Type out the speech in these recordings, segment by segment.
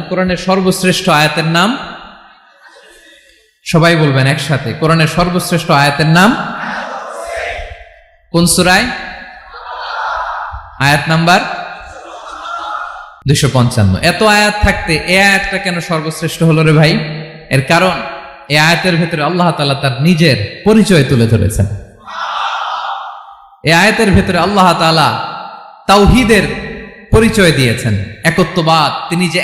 কোরআনের সর্বশ্রেষ্ঠ আয়াতের নাম সবাই বলবেন একসাথে। কোরআনের সর্বশ্রেষ্ঠ আয়াতের নাম কোন সূরায়? আয়াত নাম্বার 255। এত আয়াত থাকতে এই আয়াতটা কেন সর্বশ্রেষ্ঠ হলো রে ভাই? এর কারণ এই আয়াতের ভেতরে আল্লাহ তাআলা তার নিজের পরিচয় তুলে ধরেছেন। এই আয়াতের ভেতরে আল্লাহ তাআলা তাওহীদের পরিচয় দিয়েছেন, একত্ববাদ, তিনি যে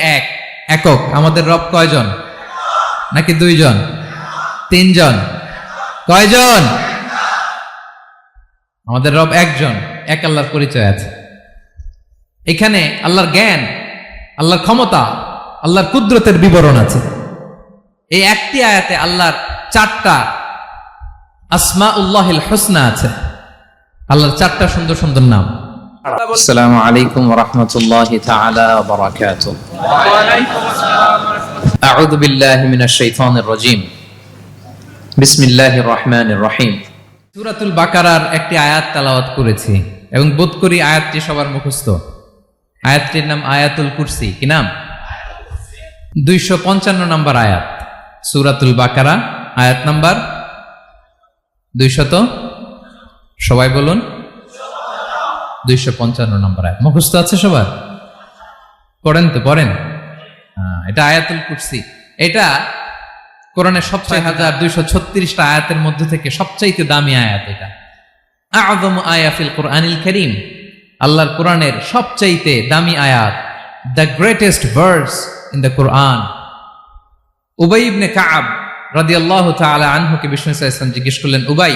একক। আমাদের রব কয়জন? নাকি দুইজন, তিনজন? কয়জন? আমাদের রব একজন, এক আল্লাহর পরিচয় আছে। এখানে আল্লাহর জ্ঞান, আল্লাহর ক্ষমতা, আল্লাহর কুদরতের বিবরণ আছে। এই একটি আয়াতে আল্লাহর 4টা আসমাউল্লাহিল হুসনা আছে, আল্লাহর 4টা সুন্দর সুন্দর নাম। আসসালামু আলাইকুম ওয়া রাহমাতুল্লাহি তাআলা ওয়া বারাকাতুহু। ওয়া আলাইকুম আসসালাম। আউযু বিল্লাহি মিনাশ শাইতানির রাজীম। বিসমিল্লাহির রহমানির রহিম। সূরাতুল বাকারার একটি আয়াত তেলাওয়াত করেছি এবং বোধ করি আয়াতটি সবার মুখস্থ। আয়াতটির নাম আয়াতুল কুরসি। কি নাম? 255 নম্বর আয়াত, সূরাতুল বাকারা, আয়াত নাম্বার 200। সবাই বলুন 255 নম্বর আয়াত। মুখস্থ আছে সবার? পড়েন তো, পড়েন। এটা আয়াতুল কুরসি। এটা কোরআনের সবচেয়ে 1236টা আয়াতের মধ্যে থেকে সবচাইতে দামি আয়াত। এটা আযমু আয়া ফিল কুরআনিল কারীম, আল্লাহর কোরআনের সবচাইতে দামি আয়াত, the greatest verse in the Quran. Ubai ibn Kab রাদিয়াল্লাহু তাআলা আনহুকে বিষ্ণু সাল্লাল্লাহু আলাইহি ওয়াসাল্লাম জিজ্ঞেস করলেন, উবাই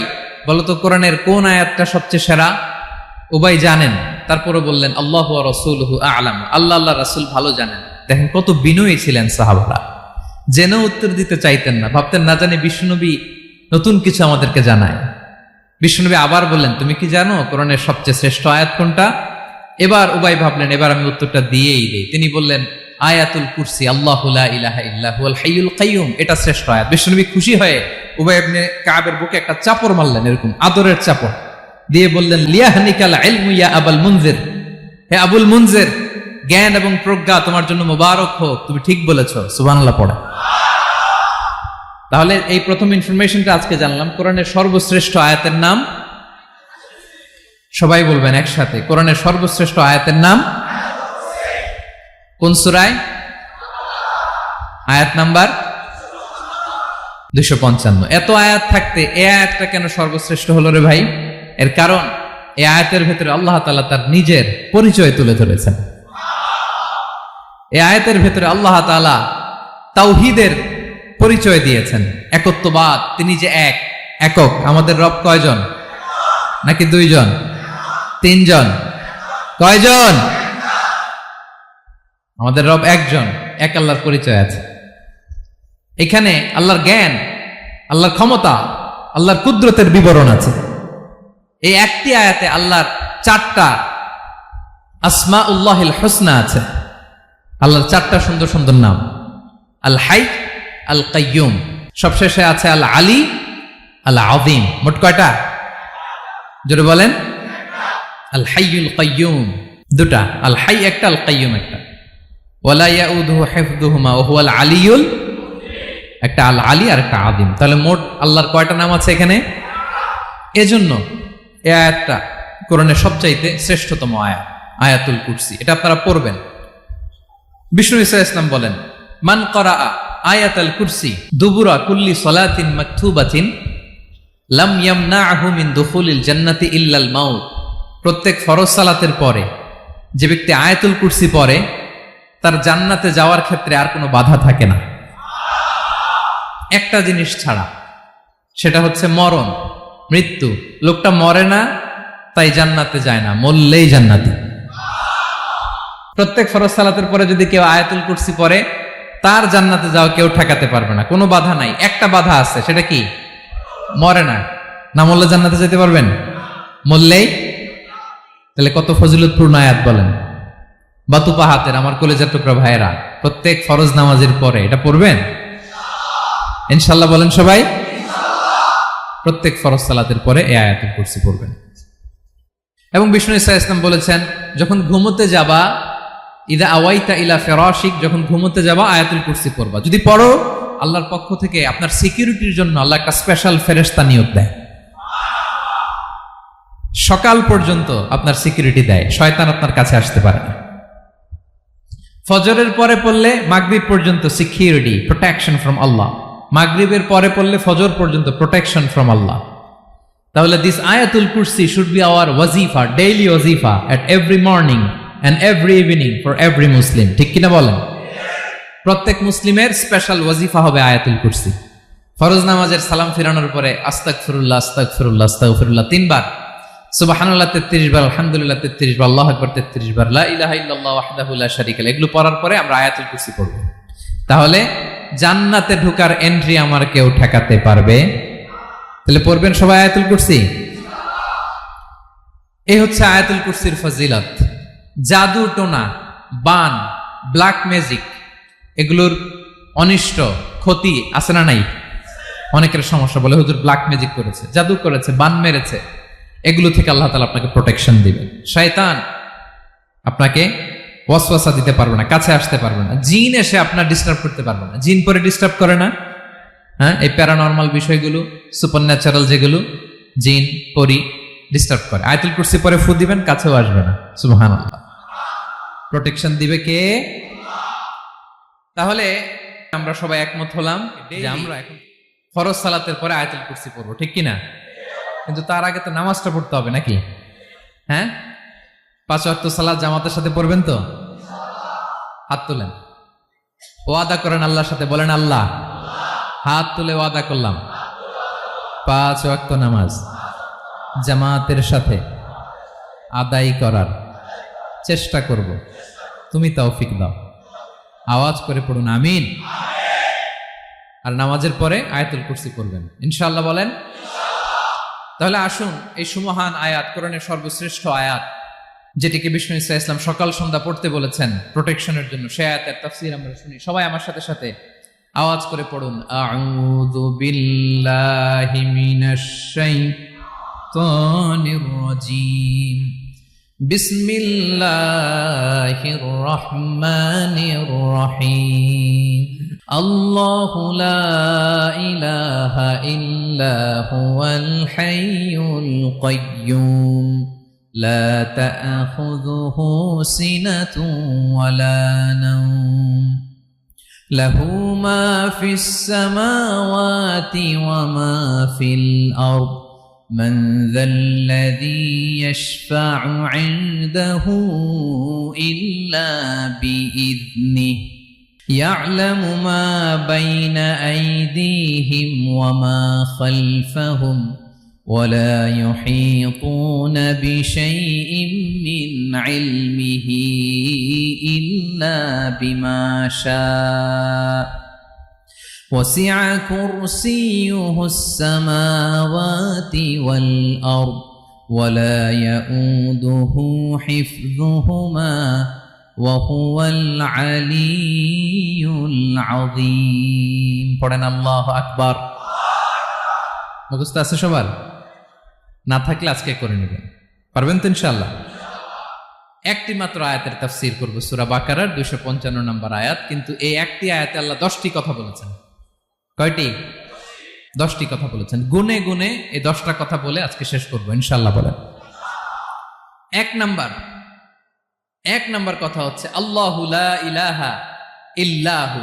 বলো তো কোরআনের কোন আয়াতটা সবচেয়ে সেরা? উবাই জানেন, তারপরে বললেন আল্লাহু ওয়া রাসূলুহু আ'লাম, আল্লাহ আল্লাহ রাসূল ভালো জানেন। দেখেন কত বিনয়ী ছিলেন সাহাবারা, জেনেও উত্তর দিতে চাইতেন না, ভাবতেন না জানি বিষ্ণুনবী নতুন কিছু আমাদেরকে জানায়। বিষ্ণুনবী আবার বললেন, তুমি কি জানো কোরআনের সবচেয়ে শ্রেষ্ঠ আয়াত কোনটা? এবার উবাই ভাবলেন এবার আমি উত্তরটা দিয়েই দেই। তিনি বললেন আয়াতুল কুরসি, আল্লাহু লা ইলাহা ইল্লা হুয়াল হাইয়ুল কাইয়ুম, এটা শ্রেষ্ঠ আয়াত। বিষ্ণুনবী খুশি হয়ে উবাই ইবনে কাবের বুকে একটা চাপড় মারলেন, এরকম আদরের চাপড় দিয়ে বললেন লিয়াহনিকাল ইলমু ইয়া আবুল মুনজির, হে আবুল মুনজির, জ্ঞান এবং প্রজ্ঞা তোমার জন্য মোবারক হোক, তুমি ঠিক বলেছো। সুবহানাল্লাহ পড়ে। তাহলে এই প্রথম ইনফরমেশনটা আজকে জানলাম। কোরআনের সর্বশ্রেষ্ঠ আয়াতের নাম সবাই বলবেন একসাথে। কোরআনের সর্বশ্রেষ্ঠ আয়াতের নাম কোন সূরায়? আয়াত নাম্বার 255। এত আয়াত থাকতে এই আয়াতটা কেন সর্বশ্রেষ্ঠ হলো রে ভাই? এর কারণ এই আয়াতের ভেতরে আল্লাহ তাআলা তার নিজের পরিচয় তুলে ধরেছেন। এই আয়াতের ভেতরে আল্লাহ তাআলা তাওহীদের পরিচয় দিয়েছেন, একত্ববাদ, তিনি যে একক। আমাদের রব কয়জন? নাকি দুইজন, তিনজন? কয়জন? আমাদের রব একজন, এক আল্লাহর পরিচয় আছে। এখানে আল্লাহর জ্ঞান, আল্লাহর ক্ষমতা, আল্লাহর কুদরতের বিবরণ আছে। এই একটি আয়াতে আল্লাহর 4টা আসমাউল্লাহিল হুসনা আছে, আল্লাহর 4টা সুন্দর সুন্দর নাম। আল হাই, আল কাইয়ুম, সবশেষে আছে আল আলী, আল আযীম। মোট কয়টা? জোরে বলেন। আল হাইয়ুল কাইয়ুম 2টা, আল হাই একটা, আল কাইয়ুম একটা। ওয়ালা ইয়াউদুহু হিফযুহুমা ওয়া হুয়াল আলিয়ুল, একটা আল আলী আর একটা আযীম। তাহলে মোট আল্লাহর কয়টা নাম আছে এখানে? এজন্য এই আয়াতটা কোরআনের সবচাইতে শ্রেষ্ঠতম আয়াত, আয়াতুল কুরসি। এটা আপনারা পড়বেন। বিষ্ণু ঈসা ইসলাম বলেন, মান ক্বারাআ আয়াতুল কুরসি দুবুরা কুল্লি সালাতিন মাকতুবাতিন লাম ইয়ামনাহু মিন দুখুলিল জান্নাতি ইল্লাল মাউত। প্রত্যেক ফরজ সালাতের পরে যে ব্যক্তি আয়াতুল কুরসি পড়ে তার জান্নাতে যাওয়ার ক্ষেত্রে আর কোনো বাধা থাকে না, একটা জিনিস ছাড়া, সেটা হচ্ছে মরণ, মৃত্যু। লোকটা মরে না তাই জান্নাতে যায় না, মরলেই জান্নাতি। প্রত্যেক ফরজ সালাতের পরে যদি কেউ আয়াতুল কুরসি পড়ে তার জান্নাতে যাওয়া কেউ ঠেকাতে পারবে না, কোনো বাধা নাই। একটা বাধা আছে, সেটা কি? মরে না। না মরলে জান্নাতে যেতে পারবেন? মরলেই। তাহলে কত ফজিলতপূর্ণ আয়াত বলেন। বাতুপা হাতের আমার কলেজার টুকরা ভাইয়েরা, প্রত্যেক ফরজ নামাজের পরে এটা পড়বেন ইনশাআল্লাহ। বলেন সবাই। প্রত্যেক ফরজ সালাতের পরে এই আয়াতুল কুরসি পড়বেন। এবং বিষ্ণু ঈসা ইসলাম বলেছেন, যখন ঘুমোতে যাবা ইদা আওয়াইতা ইলা ফিরাশিক, যখন ঘুমোতে যাবা আয়াতুল কুরসি পড়বা। যদি পড়ো, আল্লাহর পক্ষ থেকে আপনার সিকিউরিটির জন্য আল্লাহ একটা স্পেশাল ফেরেশতা নিয়োগ দেয়। সকাল পর্যন্ত আপনার সিকিউরিটি দেয়, শয়তান আপনার কাছে আসতে পারে না। ফজরের পরে পড়লে মাগরিব পর্যন্ত সিকিউরিটি, প্রোটেকশন ফ্রম আল্লাহ। মাগরিবের পরে পড়লে ফজর পর্যন্ত প্রোটেকশন ফ্রম আল্লাহ। তাহলে দিস আয়াতুল কুরসি শুড বি আওয়ার ওয়াজিফা, ডেইলি ওয়াজিফা at every morning and every evening for every Muslim. ঠিক কিনা বলেন? প্রত্যেক মুসলিমের স্পেশাল ওয়াজিফা হবে আয়াতুল কুরসি। ফরজ নামাজের সালাম ফিরানোর পরে আস্তাগফিরুল্লাহ আস্তাগফিরুল্লাহ আস্তাগফিরুল্লাহ 3 বার, সুবহানাল্লাহ 33 বার, আলহামদুলিল্লাহ 33 বার, আল্লাহু আকবার 33 বার, লা ইলাহা ইল্লাল্লাহ ওয়াহদাহু লা শারীকা লাহু, এগুলো পড়ার পরে আমরা আয়াতুল কুরসি পড়ব। তাহলে জান্নাতে ঢোকার এন্ট্রি আমার কেউ ঠেকাতে পারবে? তাহলে পড়বেন সবাই আয়াতুল কুরসি। এই হচ্ছে আয়াতুল কুরসির ফজিলত। জাদু টোনা, বান, ব্ল্যাক ম্যাজিক, এগুলোর অনিষ্ট ক্ষতি আছে না নাই? অনেকের সমস্যা, বলে হুজুর ব্ল্যাক ম্যাজিক করেছে, জাদু করেছে, বান মেরেছে, এগুলো থেকে আল্লাহ তাআলা আপনাকে প্রোটেকশন দিবেন। শয়তান আপনাকে ওয়াসওয়াসা দিতে পারবে না, কাছে আসতে পারবে না। জিন এসে আপনার ডিস্টার্ব করতে পারবে না। জিন পরে ডিস্টার্ব করে না? হ্যাঁ, এই প্যারানরমাল বিষয়গুলো, সুপারন্যাচারাল যেগুলো, জিন পরি ডিস্টার্ব করে। আয়াতুল কুরসি পরে ফু দিবেন, কাছেও আসবে না। সুবহানাল্লাহ। প্রোটেকশন দিবে কে? তাহলে আমরা সবাই একমত হলাম যে আমরা এখন ফরজ সালাতের পরে আয়াতুল কুরসি পড়বো, ঠিক কিনা? কিন্তু তার আগে তো নামাজটা পড়তে হবে নাকি? হ্যাঁ, 5 ওয়াক্ত সালাত জামাতের সাথে পড়বেন তো? হাত তুলেন, ওয়াদা করেন আল্লাহর সাথে, বলেন আল্লাহ, হাত তুলে ওয়াদা করলাম 5 ওয়াক্ত নামাজ জামাতের সাথে আদায় করার চেষ্টা করব, তুমি তৌফিক দাও। আওয়াজ করে পড়ুন আমিন। আর নামাজের পরে আয়াতুল কুরসি পড়বেন ইনশাআল্লাহ, বলেন। তাহলে আসুন এই সুমহান আয়াত, কোরআনের সর্বশ্রেষ্ঠ আয়াত, যেটিকে বিষ্ণু ঈসা ইসলাম সকাল সন্ধ্যা পড়তে বলেছেন প্রোটেকশনের জন্য, সে আয়াতের তাফসীর আমরা শুনি। সবাই আমার সাথে সাথে আওয়াজ করে পড়ুন, আউযু বিল্লাহি মিনাশ শাইতানির রাজীম, বিসমিল্লাহির রহমানির রহিম, আল্লাহু লা ইলাহা ইল্লা হুয়াল হাইয়ুল কাইয়্যুম, لا تأخذه سنة ولا نوم، له ما في السماوات وما في الأرض، من ذا الذي يشفع عنده إلا بإذنه، يعلم ما بين أيديهم وما خلفهم، ولا يحيطون بشيء من علمه إلا بما شاء، وسع كرسيه السماوات والأرض، ولا يؤوده حفظهما، وهو العلي العظيم। পড়েন আল্লাহু আকবার। মুখস্থ আছে সবার? না থাকলে আজকে করে নেবেন, পারবেন তো ইনশাআল্লাহ। একটি মাত্র আয়াতের তাফসীর করব, সূরা বাকারার 255 নম্বর আয়াত। কিন্তু এই একটি আয়াতে আল্লাহ 10টি কথা বলেছেন। কয়টি? 10টি কথা বলেছেন। গুনে গুনে এই 10টা কথা বলে আজকে শেষ করব ইনশাআল্লাহ, বলেন। এক নাম্বার কথা হচ্ছে আল্লাহু লা ইলাহা ইল্লাহু।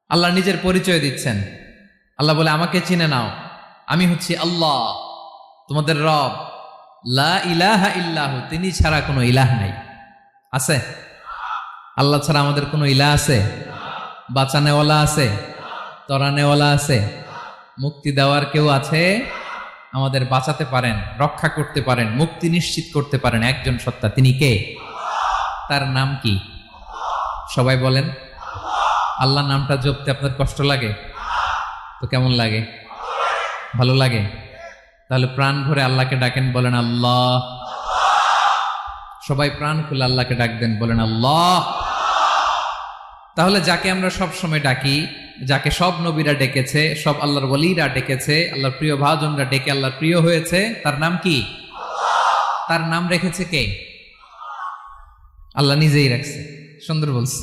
আল্লাহ নিজের পরিচয় দিচ্ছেন। আল্লাহ বলে, আমাকে চিনে নাও, আমি হচ্ছি আল্লাহ, তোমাদের রব। লা ইলাহা ইল্লাহু, তিনি ছাড়া কোনো ইলাহ নাই। আছে? আল্লাহ ছাড়া আমাদের কোনো ইলাহ আছে? বাঁচানেওয়ালা আছে? তরানেওয়ালা আছে? মুক্তি দেওয়ার কেউ আছে? আমাদের বাঁচাতে পারেন, রক্ষা করতে পারেন, মুক্তি নিশ্চিত করতে পারেন একজন সত্তা। তিনি কে? তার নাম কি? সবাই বলেন। আল্লাহ নামটা জপতে আপনার কষ্ট লাগে তো কেমন লাগে? ভালো লাগে? তাহলে প্রাণ ভরে আল্লাহকে ডাকেন, বলেন আল্লাহ। সবাই প্রাণ খুলে আল্লাহকে ডাক দেন, বলেন আল্লাহ। তাহলে যাকে আমরা সব সময় ডাকি, যাকে সব নবীরা ডেকেছে, সব আল্লাহর ওয়ালিরা ডেকেছে, আল্লাহর প্রিয় ভাজনরা ডেকে আল্লাহর প্রিয় হয়েছে, তার নাম কি? তার নাম রেখেছে কে? আল্লাহ নিজেই রাখছে, সুন্দর বলছে।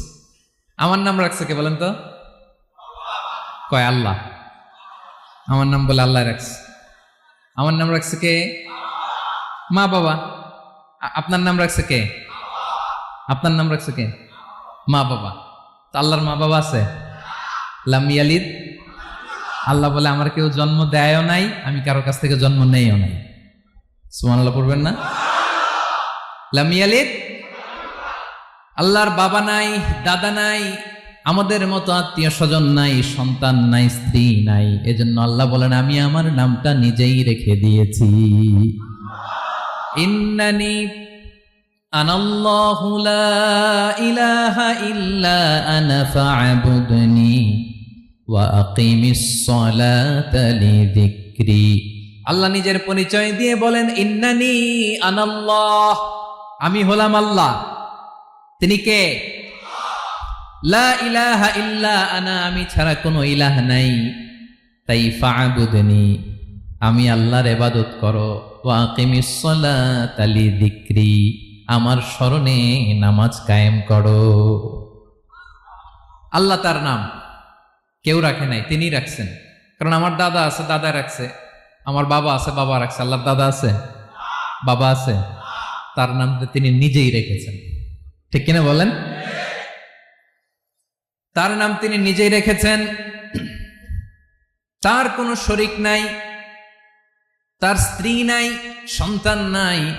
আমার নাম রাখছে কে বলেন তো? কয় আল্লাহ। আমার নাম বলে আল্লাহ রাখছে। আমার নাম রাখছে কে? মা বাবা। আপনার নাম রাখছে কে? আপনার নাম রাখছে কে? মা বাবা। তো আল্লাহর মা বাবা আছে? লাম ইয়ালিদ, আল্লাহ বলে আমার কেউ জন্ম দেয়ও নাই, আমি কারো কাছ থেকে জন্ম নেইও নাই। সুবহানাল্লাহ পড়বেন না? লাম ইয়ালিদ, আল্লাহর বাবা নাই, দাদা নাই, আমাদের মতো আত্মীয় স্বজন নাই, সন্তান নাই, স্ত্রী নাই। এজন্য আল্লাহ বলেন আমি আমার নামটা নিজেই রেখে দিয়েছি। ইন্নানি আনাল্লাহু লা ইলাহা ইল্লা আনা ফা'বুদনি ওয়া আকিমিস সালাতা লিযিকরি। আল্লাহ নিজের পরিচয় দিয়ে বলেন ইন্নানি আনাল্লাহ, আমি হলাম আল্লাহ। তিনি কে? লা ইলাহা ইল্লা আনা, আমি ছাড়া কোনো ইলাহ নাই। তাই ফা'বুদনি, আমি আল্লাহর ইবাদত করো। ওয়া আকিমিস সালাতা লিযিকরি, আমার স্মরণে নামাজ কায়েম করো। আল্লাহ তার নাম কেউ রাখে নাই, তিনি রাখছেন। কারণ আমার দাদা আছে, দাদা রাখছে। আমার বাবা আছে, বাবা রাখছে। আল্লাহর দাদা আছে, বাবা আছে, তার নাম তিনি নিজেই রেখেছেন। ঠিক কিনা বলেন? তার নাম তিনি নিজেই রেখেছেন। তার কোনো শরীক নাই, তার স্ত্রী নাই, সন্তান নাই,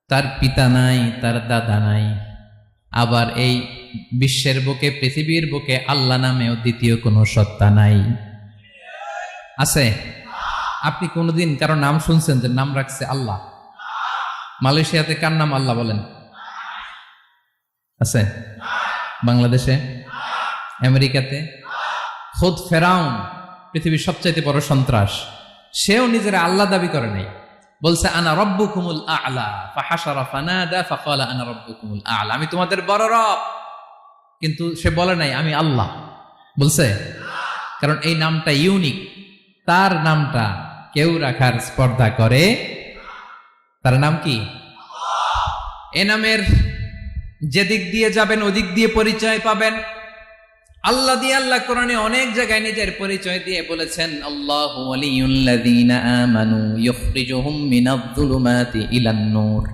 তার পিতা নাই, তার দাদা নাই। আবার এই বিশ্বের বুকে, পৃথিবীর বুকে আল্লাহ নামেও দ্বিতীয় কোনো সত্তা নাই। আছে? আপনি কোনোদিন কারো নাম শুনছেন যে নাম রাখছে আল্লাহ? মালয়েশিয়াতে কার নাম আল্লাহ বলেন? আছে? বাংলাদেশে? আমেরিকাতে? খোদ ফেরাউন, পৃথিবীর সবচাইতে বড় সন্ত্রাস, সেও নিজের আল্লাহ দাবি করে নাই। বলছে আনা রব্বুকুমুল আ'লা, ফাহাশারা ফানাদা ফাকালা আনা রব্বুকুমুল আ'লা, আমি তোমাদের বড় রব। কিন্তু সে বলে নাই আমি আল্লাহ। বলছে? কারণ এই নামটা ইউনিক। তার নামটা কেউ রাখার স্পর্ধা করে। তার নাম কি? এ নামের যেদিক দিয়ে যাবেন ওদিক দিয়ে পরিচয় পাবেন। আল্লাহ দিয়ে আল্লাহ কোরআনে অনেক জায়গায় নিজের পরিচয় দিয়ে বলেছেন আল্লাহু ওয়ালিয়ুল্লাযীনা আমানু ইখরিজুহুম মিনায-যুলুমাতি ইলান-নূর।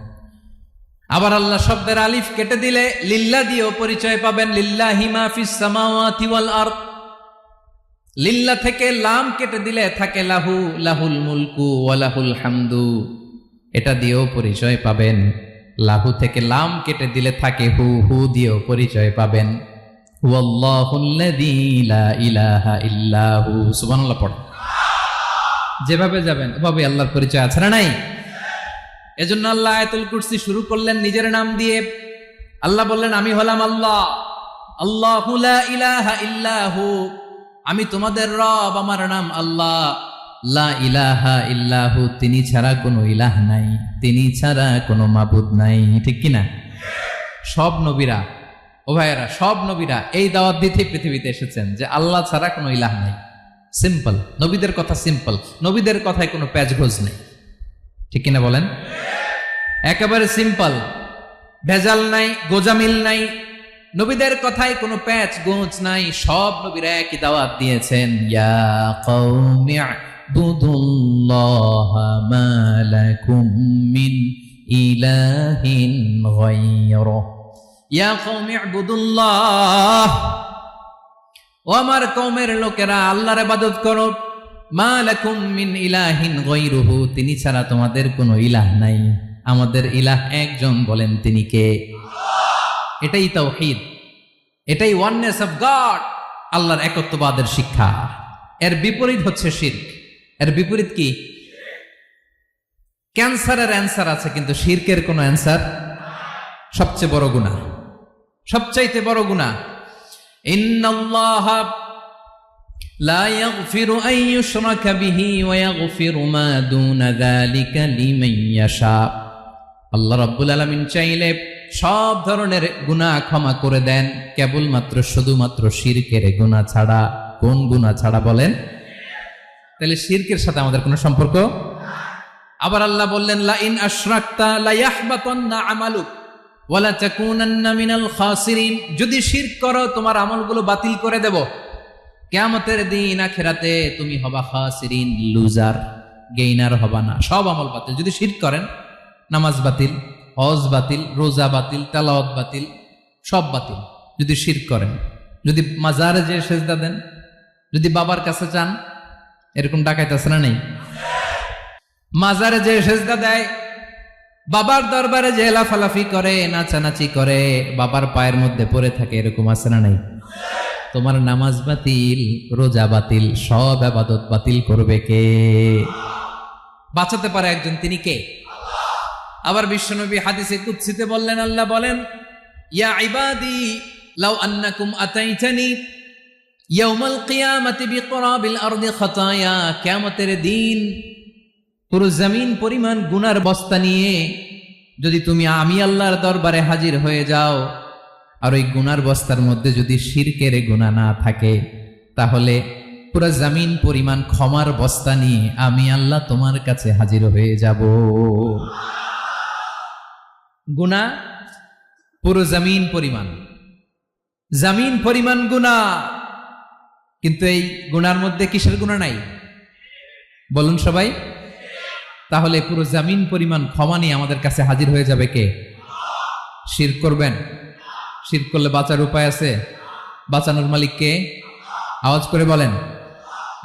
আবার আল্লাহ শব্দের আলিফ কেটে দিলে লিল্লাহ দিয়েও পরিচয় পাবেন। লিল্লাহি মা ফিস সামাওয়াতি ওয়াল আরদ। লিল্লাহ থেকে লাম কেটে দিলে থাকে লাহু, লাহুল মুলকু ওয়া লাহুল হামদু, এটা দিয়েও পরিচয় পাবেন। লাহু থেকে লাম কেটে দিলে থাকে হু, হু দিয়েও পরিচয় পাবেন। ওয়াল্লাহুল্লাযী লা ইলাহা ইল্লা হু। সুবহানাল্লাহ পড়ো। যেভাবে যাবেন ওভাবে আল্লাহর পরিচয় আছে না নাই? এজন্য আল্লাহ আয়াতুল কুরসি শুরু করলেন নিজের নাম দিয়ে। আল্লাহ বললেন আমি হলাম আল্লাহ, আল্লাহু লা ইলাহা ইল্লা হু, আমি তোমাদের রব, আমার নাম আল্লাহ। লা ইলাহা ইল্লা হু, তিনি ছাড়া কোনো ইলাহ নাই, তিনি ছাড়া কোনো মাবুদ নাই। ঠিক কিনা? সব নবীরা, ও ভাইয়েরা, সব নবীরা এই দাওয়াত দিতে পৃথিবীতে এসেছেন যে আল্লাহ ছাড়া কোনো ইলাহ নাই। সিম্পল, নবীদের কথা সিম্পল, নবীদের কথায় কোনো প্যাচগোজ নেই। ঠিক কিনা বলেন? একেবারে সিম্পল, ভেজাল নাই, গোজামিল নাই, নবীদের কথায় কোনো প্যাচ গোজ নাই। সব নবীরা একই দাওয়াত দিয়েছেন, ইয়া কওমি ইবুদুল্লাহা মা লাকুম মিন ইলাহিন গায়রুহু। ইয়া কওমি ইবুদুল্লাহ, ও আমার কওমের লোকেরা আল্লাহর ইবাদত করো। মা লাকুম মিন ইলাহিন গায়রুহু, তিনি ছাড়া তোমাদের কোনো ইলাহ নাই। আমাদের ইলাহ একজন, বলেন তিনি কে? এটাই তাওহীদ, এটাই ওয়াননেস অফ গড, আল্লাহর একত্ববাদের শিক্ষা। এর বিপরীত হচ্ছে শিরক। এর বিপরীত কি? ক্যান্সারের অ্যান্সার আছে কিন্তু শিরকের কোনো অ্যান্সার। সবচেয়ে বড় গুনাহ, সবচাইতে বড় গুনাহ। ইন্নাল্লাহা লা ইয়াগফিরু আন ইউশরাকা বিহি ওয়া ইয়াগফিরু মা দুনা যালিকা লিমান ইয়াশা। আল্লাহ রাব্বুল আলামিন চাইলে সব ধরনের গুনাহ ক্ষমা করে দেন, কেবলমাত্র শুধুমাত্র শিরকের গুনাহ ছাড়া। কোন গুনাহ ছাড়া বলেন? তাহলে শিরকের সাথে আমাদের কোনো সম্পর্ক। আবার আল্লাহ বললেন লা ইন আশরাকতা লা ইয়াহবাতান্না আমালুক, ওয়ালা তাকুনান্না মিনাল খাসিরিন, যদি শিরক করো তোমার আমলগুলো বাতিল করে দেব। কিয়ামতের দিন আখিরাতে তুমি হবা খাসিরিন, লুজার, গেইনার হবা না, সব আমল বাতিল। যদি শিরক করেন, নামাজ বাতিল, হজ বাতিল, রোজা বাতিল, তেলাওয়াত বাতিল, সব বাতিল। যদি শিরক করেন, যদি মাজারে যে সেজদা দেন, যদি বাবার কাছে চান, এরকম ডাকাইত আছে না নেই? মাজারে যে সেজদা দেয়, বাবার দরবারে যে লাফালাফি করে, নাচানাচি করে, বাবার পায়ের মধ্যে পড়ে থাকে, এরকম আছে না নাই? তোমার নামাজ বাতিল, রোজা বাতিল, সব ইবাদত বাতিল করবে কে? বাঁচাতে পারে একজন, তিনি কে? আবার বিশ্বনবী হাদিসে কুদসিতে বললেন, আল্লাহ বলেন, ইয়া ইবাদি লাউ আন্নাকুম আতাইতানি ইয়াউমাল কিয়ামাতি বিকরাবিল আরদি খাতায়া, কিয়ামতের দিন পুরো জমিন পরিমাণ গুনার বস্তা নিয়ে যদি তুমি আমি আল্লাহর দরবারে হাজির হয়ে যাও, আর ওই গুনার বস্তার মধ্যে যদি শিরকের গুনাহ না থাকে, তাহলে পুরো জমিন পরিমাণ ক্ষমার বস্তা নিয়ে আমি আল্লাহ তোমার কাছে হাজির হয়ে যাব। গুনাহ পুরো জমিন পরিমাণ গুনাহ, কিন্তু এই গুনার মধ্যে কিসের গুনাহ নাই? বলুন সবাই। তাহলে পুরো জমিন পরিমাণ ক্ষমা নিয়ে আমাদের কাছে হাজির হয়ে যাবে কে? শিরক করবেন? শিরক করলে বাঁচার উপায় আছে? বাঁচানোর মালিক কে? আওয়াজ করে বলেন।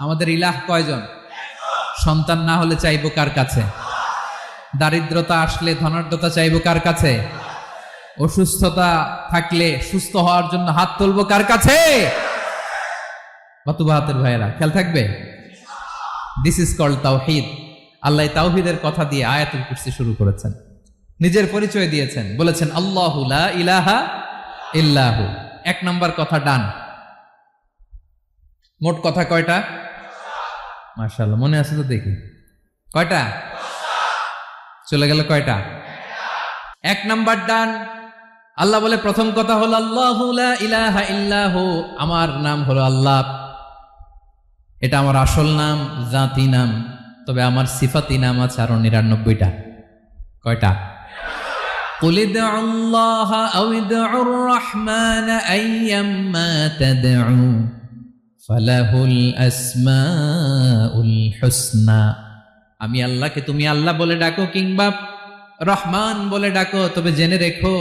আমাদের ইলাহ কয়জন? সন্তান না হলে চাইবো কার কাছে? দারিদ্রতা আসলে ধনাঢ্যতা চাইবো কার কাছে? অসুস্থতা থাকলে সুস্থ হওয়ার জন্য হাত তুলবো কার কাছে? বাহাতের ভাইয়েরা, খেয়াল থাকবে। দিস ইজ কল্ড তাওহীদ। আল্লাহ তাওহীদের কথা দিয়ে আয়াতুল কুরসি শুরু করেছেন, নিজের পরিচয় দিয়েছেন, বলেছেন আল্লাহু লা ইলাহা ইল্লাহু। এক নম্বর কথা ডান। মোট কথা কয়টা? মাশাআল্লাহ, মনে আছে তো দেখি। কয়টা? চলে গেল কয়টা? এক নাম্বার ডান। আল্লাহ বলে প্রথম কথা হলো আল্লাহু লা ইলাহা ইল্লাহু, আমার নাম হলো আল্লাহ। এটা আমার আসল নাম, জাতি নাম। তবে আমার সিফাতি নাম আছে আরো ৯৯টা। কয়টা? কুল ইদউল্লাহা আও ইদউর রাহমান আইয়াম্মা তাদউ ফালাহুল আসমাউল হুসনা। আমি আল্লাহকে তুমি আল্লাহ বলে ডাকো কিংবা রহমান বলে ডাকো, তবে জেনে রেখো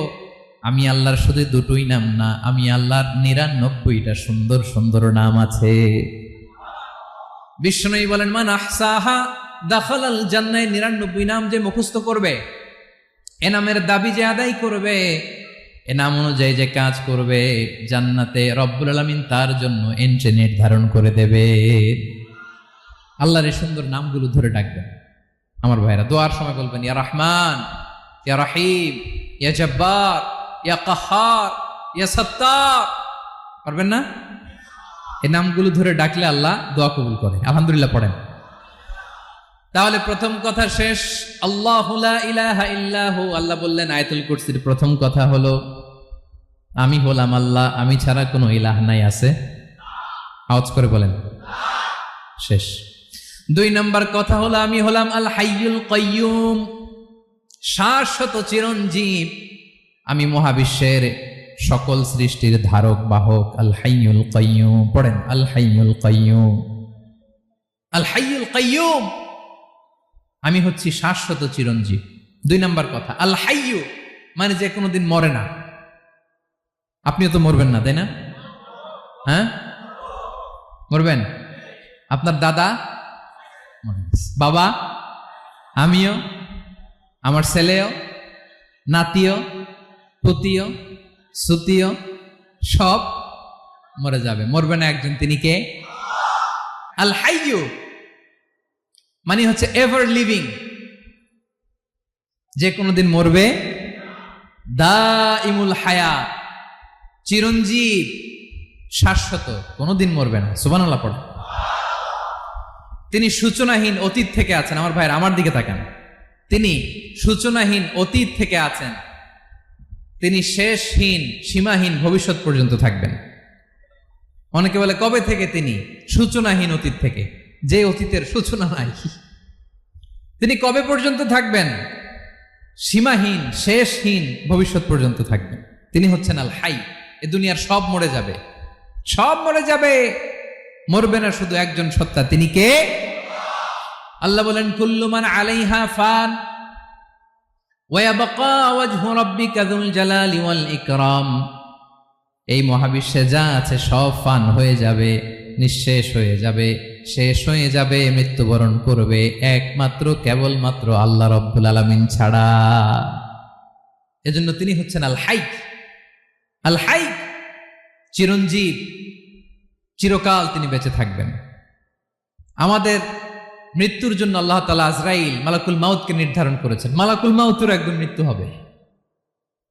আমি আল্লাহর শুধু দুটোই নাম না, আমি আল্লাহর ৯৯টা সুন্দর সুন্দর নাম আছে। বিষ্ণু বলেন, মান আহসাহা দাখালাল জান্নাহ। ৯৯ নাম যে মুখস্থ করবে, এ নামের দাবি যে আদায় করবে, এ নাম অনুযায়ী যে কাজ করবে, জান্নাতে রব্বুল আলামিন তার জন্য এন্ট্রি নির্ধারণ করে দেবে। আল্লাহর এই সুন্দর নামগুলো ধরে ডাকবেন। আমার ভাইরা, দোয়ার সময় বলবেন ইয়া রহমান, ইয়া রহিম, ইয়া জব্বার, ইয়া কাহ্হার, ইয়া সত্তার। পারবেন না? এই নামগুলো ধরে ডাকলে আল্লাহ দোয়া কবুল করে। আলহামদুলিল্লাহ পড়েন। তাহলে প্রথম কথা শেষ। আল্লাহু লা ইলাহা ইল্লাহু। আল্লাহ বললেন আয়াতুল কুরসির প্রথম কথা হলো আমি হলাম আল্লাহ, আমি ছাড়া কোনো ইলাহ নাই। আছে? আওয়াজ করে বলেন। শেষ। ২ নম্বর কথা হলো আমি হলাম আল হাইয়ুল কাইয়ুম, শাশ্বত চিরঞ্জীব। আমি মহাবিশ্বের সকল সৃষ্টির ধারক বাহক। আল হাইয়ুল কাইয়ুম। পড়েন আল হাইয়ুল কাইয়ুম। আল হাইয়ুল কাইয়ুম, আমি হচ্ছি শাশ্বত চিরঞ্জীব। ২ নম্বর কথা। আল হাইয়ু মানে যে কোনোদিন মরে না। আপনিও তো মরবেন না, তাই না? হ্যাঁ, মরবেন। আপনার দাদা, বাবা, আমিও, আমার ছেলেও, নাতিও, পুতিও, সুতিও, সব মরে যাবে। মরবে না একজন, তিনি কে? আল হাইয়ু মানে হচ্ছে এভার লিভিং, যে কোনোদিন মরবে। দাইমুল হায়াত, চিরঞ্জীব, শাশ্বত, কোনোদিন মরবে না। সুবহানাল্লাহ পড়ে। তিনি সূচনাহীন অতীত থেকে আছেন। আমার ভাইয়ের, আমার দিকে তাকান। তিনি সূচনাহীন অতীত থেকে আছেন। তিনি শেষহীন সীমাহীন ভবিষ্যৎ পর্যন্ত থাকবেন। অনেকে বলে কবে থেকে? তিনি সূচনাহীন অতীত থেকে, যে অতীতের সূচনা নাই। তিনি কবে পর্যন্ত থাকবেন? সীমাহীন, শেষহীন ভবিষ্যৎ পর্যন্ত থাকবেন। তিনি হচ্ছেন আল হাই। এ দুনিয়ার সব মরে যাবে, সব মরে যাবে, মরবে না শুধু একজন সত্তা। তিনি কে? আল্লাহ বলেন, কুল্লু মান আলাইহা ফান ওয়া ইয়াবকা ওয়াজহু রাব্বিকা যুল জালালি ওয়াল ইকরাম। এই মহাবিশ্বে যা আছে সব ফান হয়ে যাবে, নিঃশেষ হয়ে যাবে, শেষ হয়ে যাবে, মৃত্যুবরণ করবে, একমাত্র কেবলমাত্র আল্লাহ রব্বুল আলামিন ছাড়া। এজন্য তিনি হচ্ছেন আল হাই। আল হাই চিরঞ্জীব, চিরকাল তিনি বেঁচে থাকবেন। আমাদের মৃত্যুর জন্য আল্লাহ তাআলা আজরাইল মালাকুল মাউতকে নির্ধারণ করেছেন। মালাকুল মাউতের একদম মৃত্যু হবে।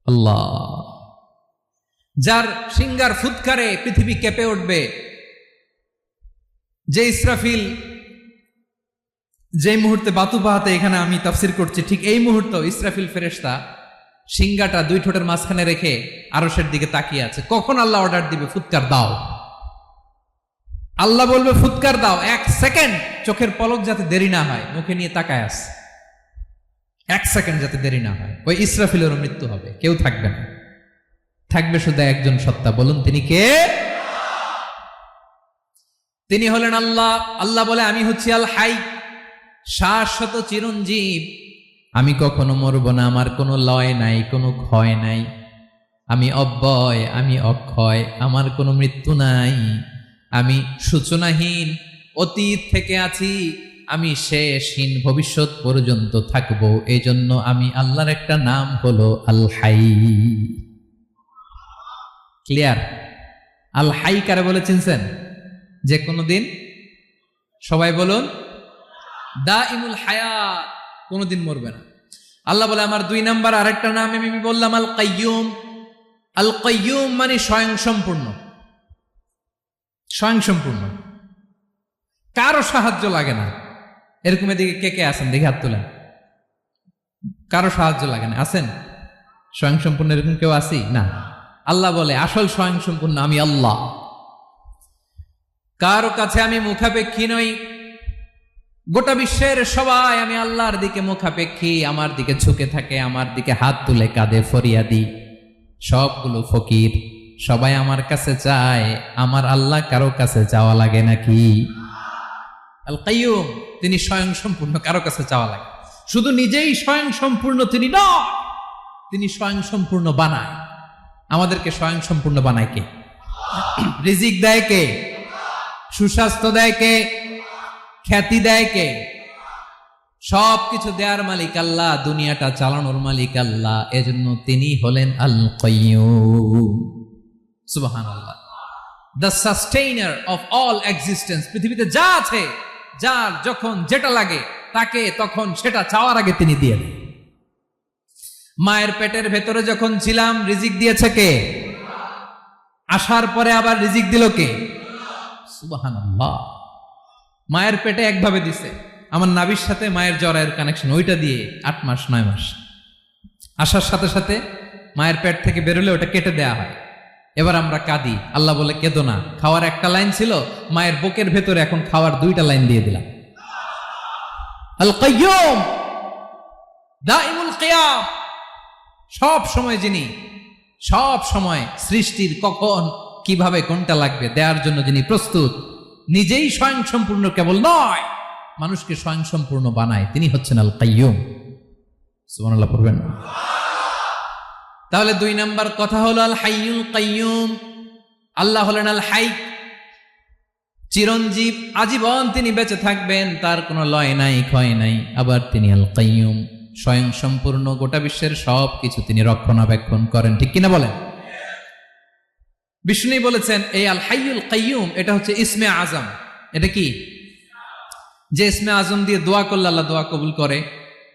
আল্লাহ, যার সিঙ্গার ফুৎকারে পৃথিবী কেঁপে উঠবে, যে ইসরাফিল যে মুহূর্তে বাতু পাহাতে এখানে আমি তাফসির করছি, ঠিক এই মুহূর্তে ইসরাফিল ফেরেশতা সিঙ্গাটা দুই ঠোঁটের মাঝখানে রেখে আরশের দিকে তাকিয়ে আছে। কখন আল্লাহ অর্ডার দিবে, ফুৎকার দাও, আল্লাহ বলবে ফুৎকার দাও, 1 সেকেন্ড চোখের পলক যাতে দেরি না হয়, মুখে নিয়ে তাকায় আছে, 1 সেকেন্ড যাতে দেরি না হয়। ওই ইসরাফিলেরও মৃত্যু হবে, কেউ থাকবে না, থাকবে শুধু একজন সত্তা। বলুন তিনি কে? তিনি হলেন আল্লাহ। আল্লাহ বলে, আমি হচ্ছি আল হাই, শাশ্বত চিরঞ্জীব। আমি কখনো মরব না, আমার কোনো লয় নাই, কোনো ক্ষয় নাই। আমি অব্যয়, আমি অক্ষয়, আমার কোনো মৃত্যু নাই। আমি সূচনাহীন, অতীত থেকে আছি, আমি শেষহীন, ভবিষ্যৎ পর্যন্ত থাকবো। এই জন্য আমি আল্লাহর একটা নাম হলো আল হাই। ক্লিয়ার? আল হাই কারে বলে চিনছেন? যে কোনো দিন, সবাই বলুন, দাইমুল হায়াত, কোনোদিন মরবে না। আল্লাহ বলে, আমার 2 নাম্বার আরেকটা নাম আমি বললাম আল কাইয়ুম। আল কাইয়ুম মানে স্বয়ং সম্পূর্ণ, স্বয়ং সম্পূর্ণ, কারো সাহায্য লাগে না। এরকম এদিকে কে কে আছেন দেখি হাত তোলেন। কারো সাহায্য লাগে না, আছেন? স্বয়ং সম্পূর্ণ এরকম কেউ আছি না? আল্লাহ বলে, আসল স্বয়ং সম্পূর্ণ আমি আল্লাহ। কারো কাছে আমি মুখাপেক্ষী নই। গোটা বিশ্বের সবাই আমি আল্লাহর দিকে মুখাপেক্ষী, আমার দিকে ঝুঁকে থাকে, আমার দিকে হাত তুলে কাঁধে ফরিয়াদি। সবগুলো ফকির, সবাই আমার কাছে চায়। আমার আল্লাহ কারো কাছে চাওয়া লাগে নাকি? আল কাইয়ুম, তিনি স্বয়ং সম্পূর্ণ, কারো কাছে চাওয়া লাগে। শুধু নিজেই স্বয়ং সম্পূর্ণ তিনি নয়, তিনি স্বয়ং সম্পূর্ণ বানায়। আমাদেরকে স্বয়ং সম্পূর্ণ বানায় কে? রিজিক দেয় কে? সুস্বাস্থ্য দেয় কে? খ্যাতি দেয় কে? সবকিছু দেওয়ার মালিক আল্লাহ, দুনিয়াটা চালানোর মালিক আল্লাহ। এজন্য তিনি হলেন আল কাইয়ুম। সুবহানাল্লাহ। The sustainer of all existence. পৃথিবীতে যা আছে, যার যখন যেটা লাগে তাকে তখন সেটা চাওয়ার আগে তিনি দিয়ে দেন। মায়ের পেটের ভেতরে যখন ছিলাম রিজিক দিয়েছে কে? আসার পরে আবার রিজিক দিল কে? সুবহানাল্লাহ। মায়ের পেটে একভাবে দিছে, আমার নাভির সাথে মায়ের জরায়ের কানেকশন, ওইটা দিয়ে 8 মাস 9 মাস। আসার সাথে সাথে মায়ের পেট থেকে বেরোলে ওটা কেটে দেয়া হয়। এবার আমরা কাঁদি, আল্লাহ বলে কেঁদো না, খাওয়ার একটা লাইন ছিল, মায়ের বুকের ভেতরে এখন খাওয়ার 2টা লাইন দিয়ে দিলাম। আল কাইয়ুম, দাইমুল কিয়াম, সব সময় যিনি, সব সময় সৃষ্টির কখন কিভাবে কোনটা লাগবে দেওয়ার জন্য যিনি প্রস্তুত, নিজেই স্বয়ং সম্পূর্ণ কেবল নয়, মানুষকে স্বয়ং সম্পূর্ণ বানায়, তিনি হচ্ছেন আল কাইয়ুম। সুবহানাল্লাহ পড়বেন। তাহলে 2 নাম্বার কথা হলো আল হাইয়ুল কাইয়ুম। আল্লাহ হলেন আল হাই, চিরঞ্জীব, আজীবন তিনি বেঁচে থাকবেন, তার কোনো লয় নাই, ক্ষয় নাই। আবার তিনি আল কাইয়ুম, স্বয়ং সম্পূর্ণ, গোটা বিশ্বের সব কিছু তিনি রক্ষণাবেক্ষণ করেন। ঠিক কিনা বলেন? বিষ্ণু বলেছেন এই আল হাইয়ুল কাইয়ুম এটা হচ্ছে ইসমে আজম। এটা কি? যে ইসমে আজম দিয়ে দোয়া করলে আল্লাহ দোয়া কবুল করে,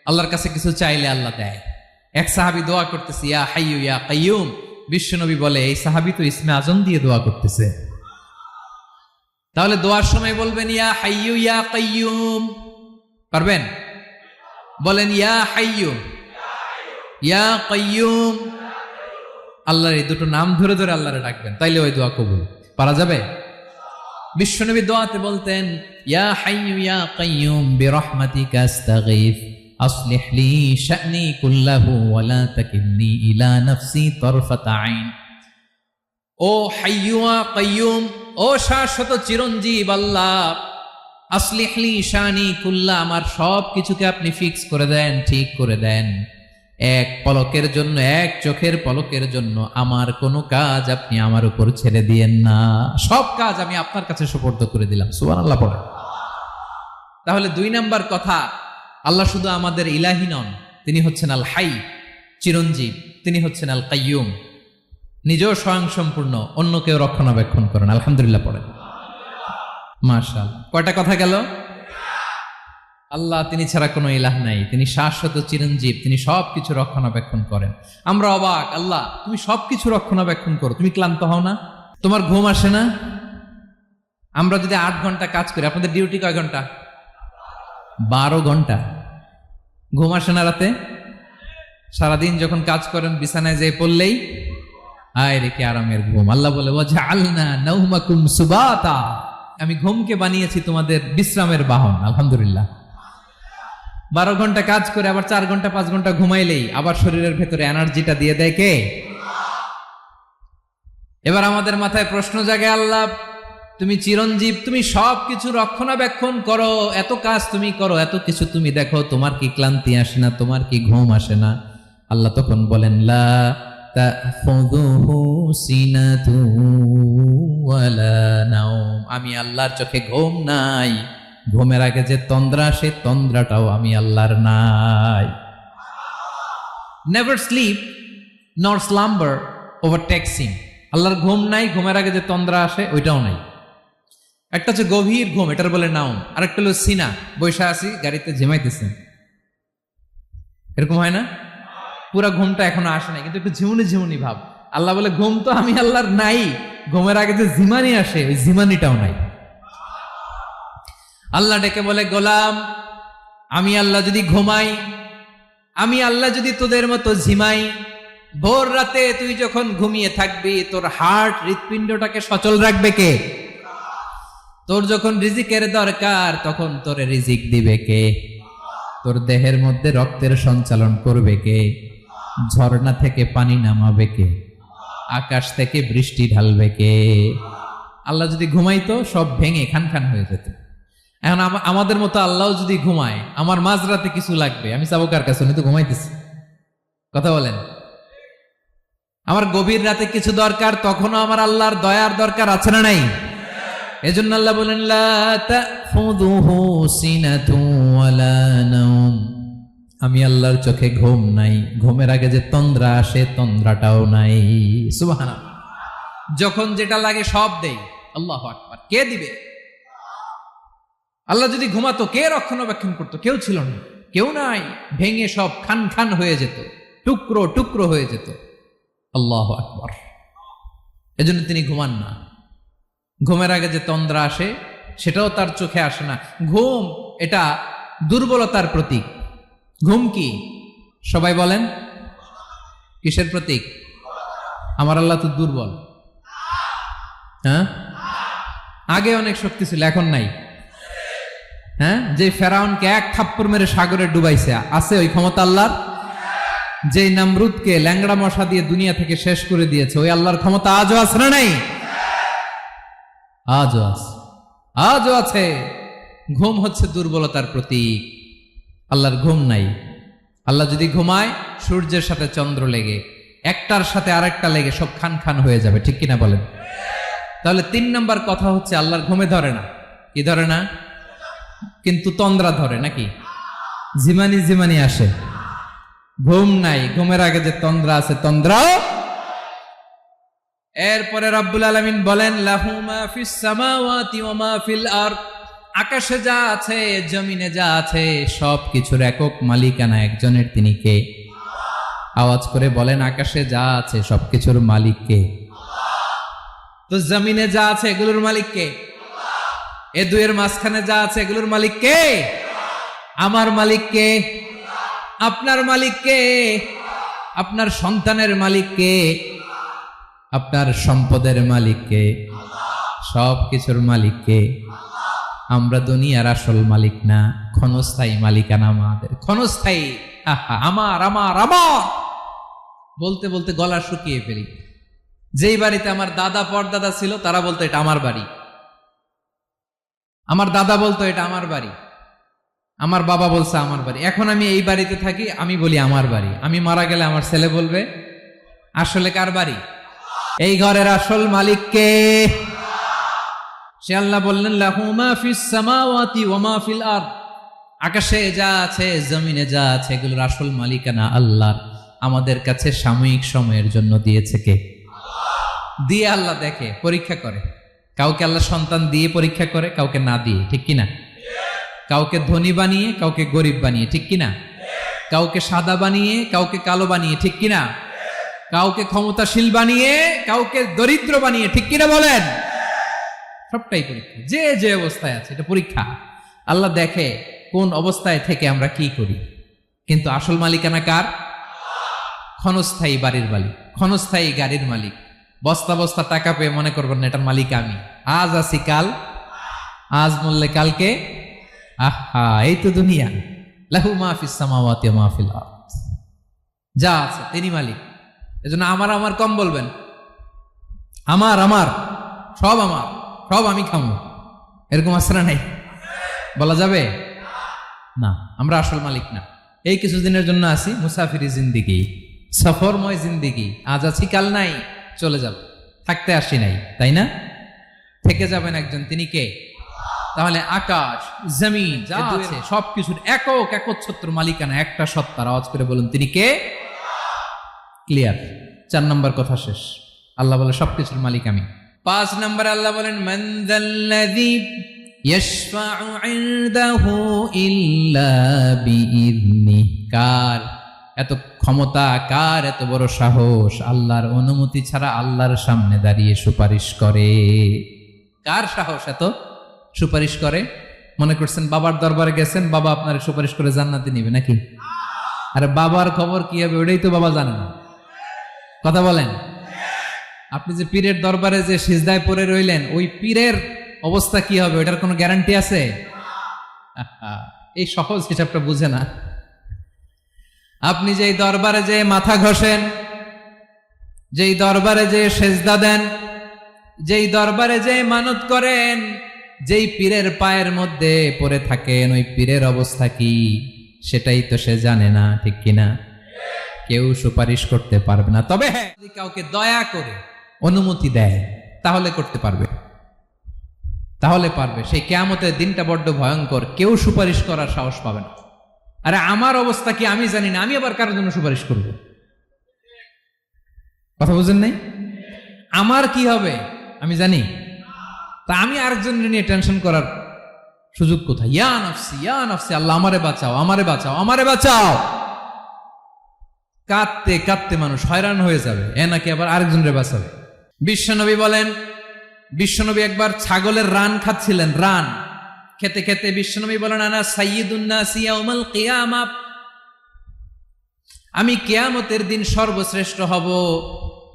আল্লাহর কাছে কিছু চাইলে আল্লাহ দেয়। এক সাহাবী দোয়া করতেছে ইয়া হাইয়ু ইয়া কাইয়ুম, বিশ্বনবী বলে এই সাহাবী তো ইসমে আজম দিয়ে দোয়া করতেছে। তাহলে দোয়ার সময় বলবেন ইয়া হাইয়ু ইয়া কাইয়ুম, পারবেন? বলেন ইয়া হাইয়ু ইয়া কাইয়ুম। আল্লাহর এই দুটো নাম ধরে ধরে আল্লাহরে ডাকবেন, তাইলে ওই দোয়া কবুল। পারা যাবে? বিশ্বনবী দোয়াতে বলতেন ইয়া হাইয়ু ইয়া কাইয়ুম বিরহমাতিকা আস্তাগীথ আসলিহ লি শা'নি কুল্লাহু ওয়া লা তাকিলনি ইলা নাফসি তারফাতা আইন। ও হাইয়্যু ওয়া কাইয়্যুম, ও শাশ্বত চিরঞ্জীব আল্লাহ, আসলিহ লি শা'নি কুল্লা, আমার সব কিছুকে আপনি ফিক্স করে দেন, ঠিক করে দেন। এক পলকের জন্য, এক চোখের পলকের জন্য আমার কোনো কাজ আপনি আমার উপর ছেড়ে দিয়েন না। সব কাজ আমি আপনার কাছে সুপর্দ করে দিলাম। সুবহানাল্লাহ পড়ে। তাহলে 2 নাম্বার কথা, আল্লাহ শুধু আমাদের ইলাহি নন, তিনি হচ্ছেন আল হাই, চিরঞ্জীব। তিনি হচ্ছেন আল কাইয়ুম, নিজেও স্বয়ংসম্পূর্ণ, অন্যকেও রক্ষণাবেক্ষণ করেন। আলহামদুলিল্লাহ পড়েন। মাশাআল্লাহ। কয়টা কথা গেল? আল্লাহ তিনি ছাড়া কোনো ইলাহ নাই, তিনি শাশ্বত চিরঞ্জীব, তিনি সবকিছু রক্ষণাবেক্ষণ করেন। আমরা অবাক, আল্লাহ তুমি সবকিছু রক্ষণাবেক্ষণ করো, তুমি ক্লান্ত হও না? তোমার ঘুম আসে না? আমরা যদি 8 ঘন্টা কাজ করি, আপনাদের ডিউটি কয় ঘন্টা? 12 ঘন্টা। ঘুম আসে না রাতে? সারাদিন যখন কাজ করেন বিছানায় যেয়ে পড়লেই আয় রে কি আরামের ঘুম। আল্লাহ বলে ওয়াজআলনা নাওমাকুম সুবাতা, আমি ঘুমকে বানিয়েছি তোমাদের বিশ্রামের বাহন। আলহামদুলিল্লাহ। 12 ঘন্টা কাজ করে আবার 4 ঘন্টা 5 ঘন্টা ঘুমাইলেই আবার শরীরের ভেতরে এনার্জিটা দিয়ে দেয় কে? এবার আমাদের মাথায় প্রশ্ন জাগে, আল্লাহ তুমি চিরঞ্জীব, তুমি সবকিছু রক্ষণাবেক্ষণ করো, এত কাজ তুমি করো, এত কিছু তুমি দেখো, তোমার কি ক্লান্তি আসে না? তোমার কি ঘুম আসে না? আল্লাহ তখন বলেন লা তাখুযুহু সিনাতু ওয়ালা নাওম, আমি আল্লাহর চোখে ঘুম নাই। ঘুমের আগে যে তন্দ্রা, সে তন্দ্রাটাও আমি আল্লাহর নাই। নেভার স্লিপ নর স্লাম্বার ওভারটেকস হিম। আল্লাহর ঘুম নাই, ঘুমের আগে যে তন্দ্রা আসে ওইটাও নাই। একটা হচ্ছে গভীর ঘুম, এটার বলে নাওম। আরেকটা হলো সিনা, বৈশা আছি গাড়িতে ঝিমাইতেছেন, এরকম হয় না? পুরা ঘুমটা এখনো আসে নাই, কিন্তু একটু ঝিমুনি ঝিমুনি ভাব। আল্লাহ বলে ঘুম তো আমি আল্লাহর নাই, ঘুমের আগে যে ঝিমানি আসে ওই ঝিমানিটাও নাই। আল্লাহ ডেকে বলে গোলাম, আমি আল্লাহ যদি ঘুমাই, আমি আল্লাহ যদি তোদের মতো ঝিমাই, ভোর রাতে তুই যখন ঘুমিয়ে থাকবি, তোর হার্ট হৃৎপিণ্ডটাকে সচল রাখবে কে? তোর যখন রিজিকের দরকার তখন তোর রিজিক দিবে কে? তোর দেহের মধ্যে রক্তের সঞ্চালন করবে কে? ঝর্ণা থেকে পানি নামাবে কে? আকাশ থেকে বৃষ্টি ঢালবে কে? আল্লাহ যদি ঘুমাইতো সব ভেঙে খান খান হয়ে যেত। এখন আমাদের মতো আল্লাহ যদি ঘুমায়, আমার মাঝরাতে কিছু লাগবে, আমি যাবো কার কাছে? উনি তো ঘুমাইতেছি। কথা বলেন। আমার গভীর রাতে কিছু দরকার, তখনও আমার আল্লাহর দয়ার দরকার আছে না নাই? এজন্য আল্লাহ বলেন লা তাখুযুহু সিনাতু ওয়ালা নাওম, আমি আল্লাহর চোখে ঘুম নাই, ঘুমের আগে যে তন্দ্রা আসে তন্দ্রাটাও নাই। সুবহানাল্লাহ। যখন যেটা লাগে সব দেই। আল্লাহু আকবার। কে দিবে? আল্লাহ যদি ঘুমাতো, কে রক্ষণাবেক্ষণ করতো? কেউ ছিল না, কেউ নাই, ভেঙে সব খান খান হয়ে যেত, টুকরো টুকরো হয়ে যেত। আল্লাহু আকবার। এজন্য তিনি ঘুমান না। ঘুমের আগে যে তন্দ্রা আসে সেটাও তার চোখে আসে না। ঘুম এটা দুর্বলতার প্রতীক। ঘুম কি? সবাই বলেন, কিসের প্রতীক? আমার আল্লাহ তো দুর্বল। হ্যাঁ, আগে অনেক শক্তি ছিল, এখন নাই। হ্যাঁ, যে ফেরাউনকে এক থাপ্পড় মেরে সাগরে ডুবাইছে, আছে ওই ক্ষমতা আল্লাহর? যে নামরুদকে ল্যাংড়া মশা দিয়ে দুনিয়া থেকে শেষ করে দিয়েছে, ওই আল্লাহর ক্ষমতা আজও আছে না নাই? আজও আছে, আজও আছে। ঘুম হচ্ছে দুর্বলতার প্রতীক। আল্লাহর ঘুম নাই। আল্লাহ যদি ঘুমায়, সূর্যের সাথে চন্দ্র লেগে, একটার সাথে আরেকটা লেগে সব খান খান হয়ে যাবে। ঠিক কিনা বলেন? তাহলে 3 নম্বর কথা হচ্ছে আল্লাহর ঘুমে ধরে না। কি ধরে না? কিন্তু তন্দ্রা ধরে নাকি? ঝিমানি ঝিমানি আসে। ঘুম নাই, ঘুমের আগে যে তন্দ্রা আছে তন্দ্রাও। এরপরে রব্বুল আলামিন বলেন লাহু মা ফিস সামাওয়াতি ওয়া মা ফিল আরদ, আকাশে যা আছে জমিনে যা আছে সব কিছুর একক মালিকানা একজনের। তিনি কে? আওয়াজ করে বলেন, আকাশে যা আছে সবকিছুর মালিক কে? তো জমিনে যা আছে এগুলোর মালিক কে? এ দুয়ের মাঝখানে যা আছে এগুলোর মালিক কে? আমার মালিক কে? আপনার মালিক কে? আপনার সন্তানের মালিক কে? আপনার সম্পদের মালিক কে? সব কিছুর মালিক কে? আমরা দুনিয়ার আসল মালিক না, ক্ষণস্থায়ী মালিকানা আমাদের, ক্ষণস্থায়ী। আহা, আমার আমার আমার বলতে বলতে গলা শুকিয়ে ফেলি। যেই বাড়িতে আমার দাদা পরদাদা ছিল তারা বলতো এটা আমার বাড়ি, আমার দাদা বলতো এটা আমার বাড়ি, আমার বাবা বলছে আমার বাড়ি। এখন আমি এই বাড়িতে থাকি, আমি বলি আমার বাড়ি। আমি মারা গেলে আমার ছেলে বলবে আসলে কার বাড়ি? এই ঘরের আসল মালিক কে? সে আল্লাহ বললেন লাহু মা ফিস সামাওয়াতি ওয়া মা ফিল আরদ, আকাশে যা আছে জমিনে যা আছে এগুলোর আসল মালিকানা আল্লাহর। আমাদের কাছে সাময়িক সময়ের জন্য দিয়েছে কে? দিয়ে আল্লাহ দেখে, পরীক্ষা করে। কাউকে আল্লাহ সন্তান দিয়ে পরীক্ষা করে, কাউকে না দিয়ে, ঠিক কিনা? কাউকে ধনী বানিয়ে, কাউকে গরিব বানিয়ে, ঠিক কিনা? কাউকে সাদা বানিয়ে, কাউকে কালো বানিয়ে, ঠিক কিনা? কাউকে ক্ষমতাশীল বানিয়ে, কাউকে দরিদ্র বানিয়ে, ঠিক কিনা বলেন? সবটাই পরীক্ষা, যে যে অবস্থায় আছে এটা পরীক্ষা। আল্লাহ দেখে কোন অবস্থায় থেকে আমরা কি করি। কিন্তু আসল মালিকানা কার? ক্ষণস্থায়ী বাড়ির মালিক, ক্ষণস্থায়ী গাড়ির মালিক। বস্তা বস্তা টাকা পেয়ে মনে করবেন না এটার মালিক আমি। আজ আছি কাল, আজ মরলে কালকে। আহা, এই তো দুনিয়া। লাহু মা ফিস সামাওয়াতি ওয়া মা ফিল আরদ, যা আছে তিনি মালিক। এজন্য আমার আমার কম বলবেন। আমার আমার সব আমার, সব আমি খামো, এরকম আসরা নাই, বলা যাবে না। আমরা আসল মালিক না। এই কিছুদিনের জন্য আছি, মুসাফিরি জিন্দিগি, সফরময় জিন্দিগি। আজ আছি কাল নাই, চলে যাব। থাকতে আসি নাই, তাই না? থেকে যাবেন একজন, তিনি কে? তাহলে আকাশ জমিন যা আছে সবকিছুর একক একচ্ছত্র মালিকানা একটা সত্তার। আওয়াজ করে বলুন তিনি কে? ক্লিয়ার। 4 নম্বর কথা শেষ। আল্লাহ বলে সবকিছুর মালিক আমি। 5 নম্বর আল্লাহ বলেন মান যাল্লাযী ইয়াশফাউ ইনদাহু ইল্লা বিইذনি, কার এত ক্ষমতা, কার এত বড় সাহস আল্লাহর অনুমতি ছাড়া আল্লাহর সামনে দাঁড়িয়ে সুপারিশ করে? কার সাহস এত সুপারিশ করে? মনে করছেন বাবার দরবারে গেছেন, বাবা আপনার সুপারিশ করে জান্নাতে নিবে নাকি? আরে বাবার খবর কি হবে ওটাই তো বাবা জানে না। কথা বলেন। আপনি যে পীরের দরবারে যে সিজদায় পড়ে রইলেন, ওই পীরের অবস্থা কি হবে ওটার কোনো গ্যারান্টি আছে? এই সহজ হিসাবটা বুঝে না। আপনি যেই দরবারে যে মাথা ঘষেন, যেই দরবারে যে সেজদা দেন, যেই দরবারে যে মানত করেন, যেই পীরের পায়ের মধ্যে পড়ে থাকেন, ওই পীরের অবস্থা কি সেটাই তো সে জানে না, ঠিক কিনা? কেউ সুপারিশ করতে পারবে না। তবে হ্যাঁ, যদি কাউকে দয়া করে অনুমতি দেয় তাহলে করতে পারবে, তাহলে পারবে। সেই কিয়ামতের দিনটা বড্ড ভয়ঙ্কর, কেউ সুপারিশ করার সাহস পাবে না। আরে আমার অবস্থা কি আমি জানি না, আমি আবার কারোর জন্য সুপারিশ করব? কথা বুঝেন নাই? আমার কি হবে আমি জানি, তা আমি আরেকজনের নিয়ে টেনশন করার সুযোগ কোথায়? ইয়া নাফসি ইয়া নাফসি, আল্লাহ আমারে বাঁচাও, আমারে বাঁচাও, আমারে বাঁচাও। কাঁদতে কাঁদতে মানুষ হয়রান হয়ে যাবে, এ নাকি আবার আরেকজনের বাঁচাবে। বিশ্বনবী বলেন, বিশ্বনবী একবার ছাগলের রান খাচ্ছিলেন। রান খেতে খেতে বিশ্বনবী বলেন আনা সাইয়্যিদুন নাসি ইয়াউমাল কিয়ামাহ, আমি কিয়ামতের দিন সর্বশ্রেষ্ঠ হব,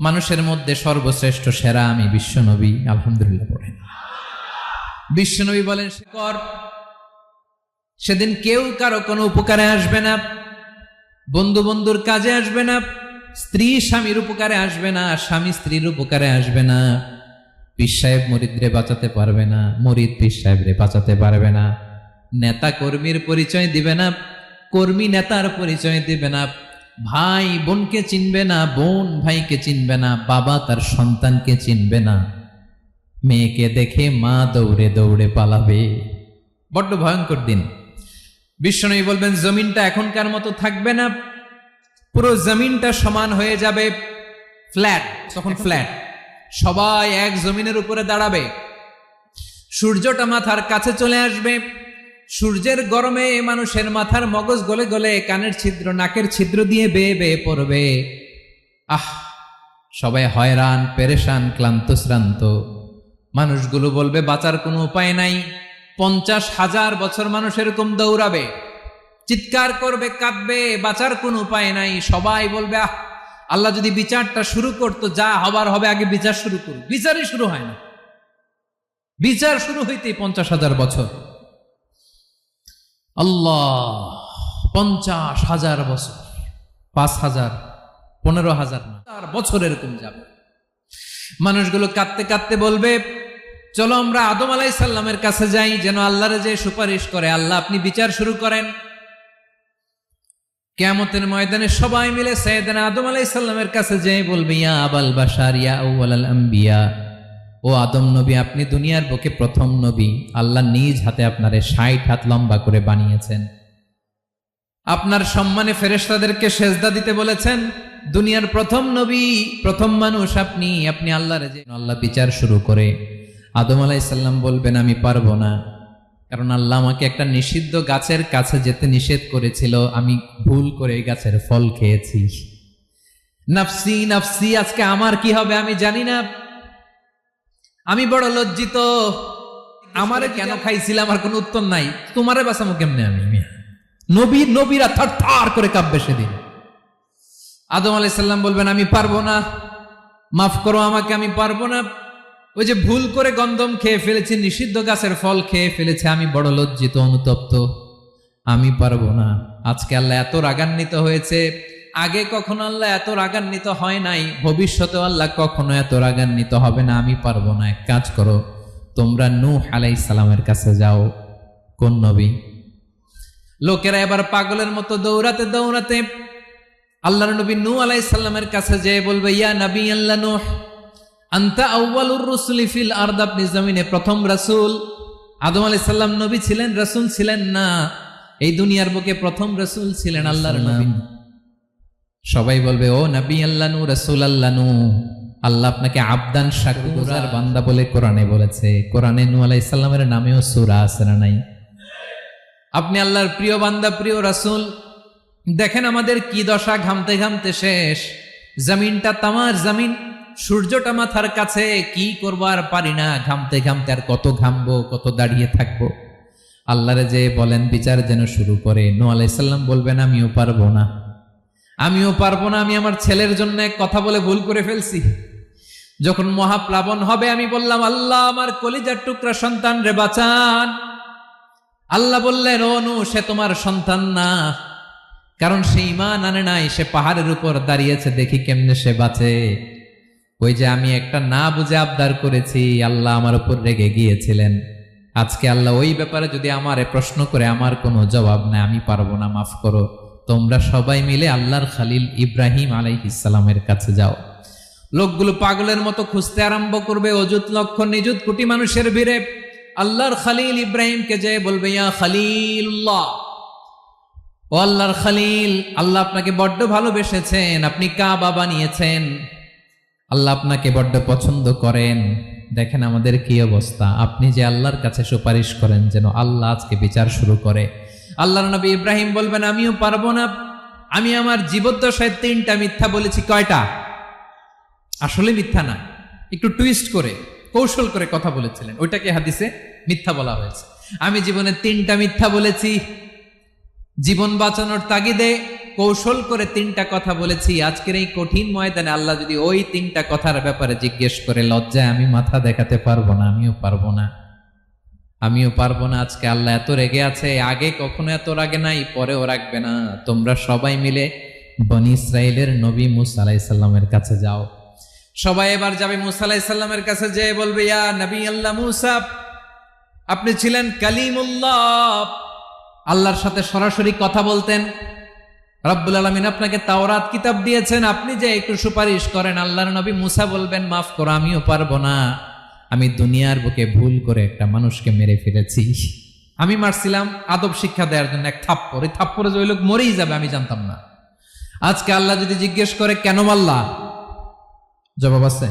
মানুষের মধ্যে সর্বশ্রেষ্ঠ সেরা আমি বিশ্বনবী। আলহামদুলিল্লাহ পড়েন। বিশ্বনবী বলেন সেদিন কেউ কারো কোনো উপকারে আসবে না, বন্ধু বন্ধুর কাজে আসবে না, স্ত্রী স্বামীর উপকারে আসবে না, স্বামী স্ত্রীর উপকারে আসবে না, পীর সাহেব মুরিদরে বাঁচাতে পারবে না, মুরিদ পীর সাহেবরে বাঁচাতে পারবে না, নেতা কর্মীর পরিচয় দিবে না, কর্মী নেতার পরিচয় দিবে না, ভাই বোনকে চিনবে না, বোন ভাইকে চিনবে না, বাবা তার সন্তানকে চিনবে না, মেয়েকে দেখে মা দৌড়ে দৌড়ে পালাবে। বড্ড ভয়ঙ্কর দিন। বিশ্বনবী বলবেন জমিনটা এখনকার মতো থাকবে না, পুরো জমিনটা সমান হয়ে যাবে, ফ্ল্যাট। তখন ফ্ল্যাট, সবাই এক জমিনের উপরে দাঁড়াবে, সূর্যটা মাথার কাছে চলে আসবে, সূর্যের গরমে মানুষের মাথার মগজ গলে গলে কানের ছিদ্র নাকের ছিদ্র দিয়ে বেয়ে বেয়ে পড়বে। আহ, সবাই হয়রান পেরেশান ক্লান্ত শ্রান্ত। মানুষগুলো বলবে বাঁচার কোনো উপায় নাই। 50,000 বছর মানুষ এরকম দৌড়াবে, চিৎকার করবে, কাঁদবে, বাঁচার কোনো উপায় নাই। সবাই বলবে আহ, আল্লাহ যদি বিচারটা শুরু করতো, যা হবার হবে, আগে বিচার শুরু করুক। বিচারই শুরু হয় না, বিচার শুরু হইতেই 50,000 বছর। আল্লাহ, 50,000 বছর, 5,000, 15,000 না, 4 বছর এরকম যাবে। মানুষগুলো কাঁদতে কাঁদতে বলবে, চলো আমরা আদম আলাইহিস সালামের কাছে যাই, যেন আল্লাহরে যে সুপারিশ করে, আল্লাহ আপনি বিচার শুরু করেন। কিয়ামতের ময়দানে সবাই মিলে সাইয়েদনা আদম আলাইহিস সালামের কাছে যেয়ে বলবে, ইয়া আবাল বাশার ইয়া আউয়ালাল আম্বিয়া, ও আদম নবী, আপনি দুনিয়ার বুকে প্রথম নবী। আল্লাহ নিজ হাতে আপনারে 60 হাত লম্বা করে বানিয়েছেন। আপনার সম্মানে ফেরেশতাদেরকে সেজদা দিতে বলেছেন। দুনিয়ার প্রথম নবী, প্রথম মানুষ আপনি আল্লাহরে যে আল্লাহ বিচার শুরু করে। আদম আলাইহিস সালাম বলবেন, আমি পারবো না, কারণ আল্লাহ আমাকে একটা নিষিদ্ধ গাছের কাছে যেতে নিষেধ করেছিল, আমি ভুল করে এই গাছের ফল খেয়েছি। নাফসি নাফসি, আজকে আমার কি হবে আমি জানি না, আমি বড় লজ্জিত, আমারে কেন খাইছিলাম আমার কোনো উত্তর নাই, তোমারে বাঁচামো কেমনে আমি? নবীরা থার থার করে কাঁপবে সেদিন। আদম আলাইহিস সালাম বলবেন, আমি পারবো না, মাফ করো আমাকে, আমি পারবো না, ওই যে ভুল করে গন্ধম খেয়ে ফেলেছি, নিষিদ্ধ গাছের ফল খেয়ে ফেলেছে, আমি বড় লজ্জিত, অনুতপ্ত, আমি পারবো না। আজকে আল্লাহ এত রাগান্বিত হয়েছে, আগে কখনো আল্লাহ এত রাগান্বিত হয় নাই, ভবিষ্যতেও আল্লাহ কখনো এত রাগান্বিত হবে না। আমি পারবো না, এক কাজ করো, তোমরা নূহ আলাইহিস সালামের কাছে যাও। কোন নবী? লোকেরা এবার পাগলের মতো দৌড়াতে দৌড়াতে আল্লাহর নবী নূহ আলাইহিস সালামের কাছে যেয়ে বলবে, ইয়া নবী আল্লাহ নূহ, আনতা আউয়ালুর রুসুলি ফিল আরদ, আপনি জমিনে প্রথম রাসূল। আদম আলাইহিস সালাম নবী ছিলেন, রাসূল ছিলেন না, এই দুনিয়ার বুকে প্রথম রাসূল ছিলেন আল্লাহর নবী। সবাই বলবে, ও নবী আল্লাহ নূহ, রাসূল আল্লাহ নূহ, আল্লাহ আপনাকে আবদান শাকুরার বান্দা বলে কোরআনে বলেছে। কোরআনে নূহ আলাইহিস সালামের নামেও সূরা আছে না নাই? আপনি আল্লাহর প্রিয় বান্দা, প্রিয় রাসূল। দেখেন আমাদের কি দশা, ঘামতে ঘামতে শেষ, জমিনটা তামার জমিন, সূর্যটা মাথার কাছে, কি করবো আর পারি না, ঘামতে ঘামতে আর কত ঘামবো, কত দাঁড়িয়ে থাকবো। আল্লাহরে যে বলেন বিচার যেন শুরু করে। নূহ আলাইহিস সালাম বলবেন, আমিও পারবো না, আমিও পারবো না, আমি আমার ছেলের জন্য এক কথা বলে ভুল করে ফেলছি। যখন মহাপ্লাবন হবে আমি বললাম, আল্লাহ আমার কলিজার টুকরা সন্তান রে বাঁচান। আল্লাহ বললেন, ও নূহ, সে তোমার সন্তান না, কারণ সে ঈমান আনে নাই, সে পাহাড়ের উপর দাঁড়িয়েছে, দেখি কেমনে সে বাঁচে। ওই যে আমি একটা না বুঝে আবদার করেছি, আল্লাহ আমার উপর রেগে গিয়েছিলেন। আজকে আল্লাহ ওই ব্যাপারে যদি আমারে প্রশ্ন করে, আমার কোনো জবাব নাই, আমি পারবো না, মাফ করো। তোমরা সবাই মিলে আল্লাহর খালিল ইব্রাহিম আলাইহিস সালামের কাছে যাও। লোকগুলো পাগলের মতো খুঁজতে আরম্ভ করবে, অযুত লক্ষ নিযুত কোটি মানুষের ভিড়ে আল্লাহর খালিল ইব্রাহিমকে যে বলবে, ইয়া খালিলুল্লাহ, ও আল্লাহর খালিল, আল্লাহ আপনাকে বড্ড ভালোবেসেছেন, আপনি কাবা বানিয়েছেন, আল্লাহ আপনাকে বড্ড পছন্দ করেন। দেখেন আমাদের কি অবস্থা, আপনি যে আল্লাহর কাছে সুপারিশ করেন যেন আল্লাহ আজকে বিচার শুরু করে। আল্লাহর নবী ইব্রাহিম বলবেন, আমিও পারবো না, আমি আমার জীবদ্দশায় 3টা মিথ্যা বলেছি। কয়টা? আসলে মিথ্যা না, একটু টুইস্ট করে কৌশল করে কথা বলেছিলেন, ওইটাকে হাদিসে মিথ্যা বলা হয়েছে। আমি জীবনে 3টা মিথ্যা বলেছি, জীবন বাঁচানোর তাগিদে কৌশল করে 3টা কথা বলেছি। আজকের এই কঠিন ময়দানে আল্লাহ যদি ওই 3টা কথার ব্যাপারে জিজ্ঞেস করে, লজ্জায় আমি মাথা দেখাতে পারবো না, আমিও পারবো না, আমিও পারবো না। আজকে আল্লাহ এত রেগে আছে, আগে কখনো এত রাগে নাই, পরেও রাখবে না। তোমরা সবাই মিলে বনি ইসরাইলের নবী মূসা আলাইহিস সালামের কাছে যাও। সবাই এবার যাবে মূসা আলাইহিস সালামের কাছে, যেয়ে বলবে, ইয়া নবী আল্লাহ মূসা, আপনি ছিলেন কালিমুল্লাহ, আল্লাহর সাথে সরাসরি কথা বলতেন, রব্বুল আলামিন আপনাকে তাওরাত কিতাব দিয়েছেন, আপনি যে একটু সুপারিশ করেন। আল্লাহর নবী মূসা বলবেন, মাফ করো, আমিও পারবো না, আমি দুনিয়ার বুকে ভুল করে একটা মানুষকে মেরে ফেলেছি। আমি মারছিলাম আদব শিক্ষা দেওয়ার জন্য এক থাপ্পড়, এই থাপ্পড়ে যে ওই লোক মরেই যাবে আমি জানতাম না। আজকে আল্লাহ যদি জিজ্ঞেস করে কেন মারলা, জবাব আছে?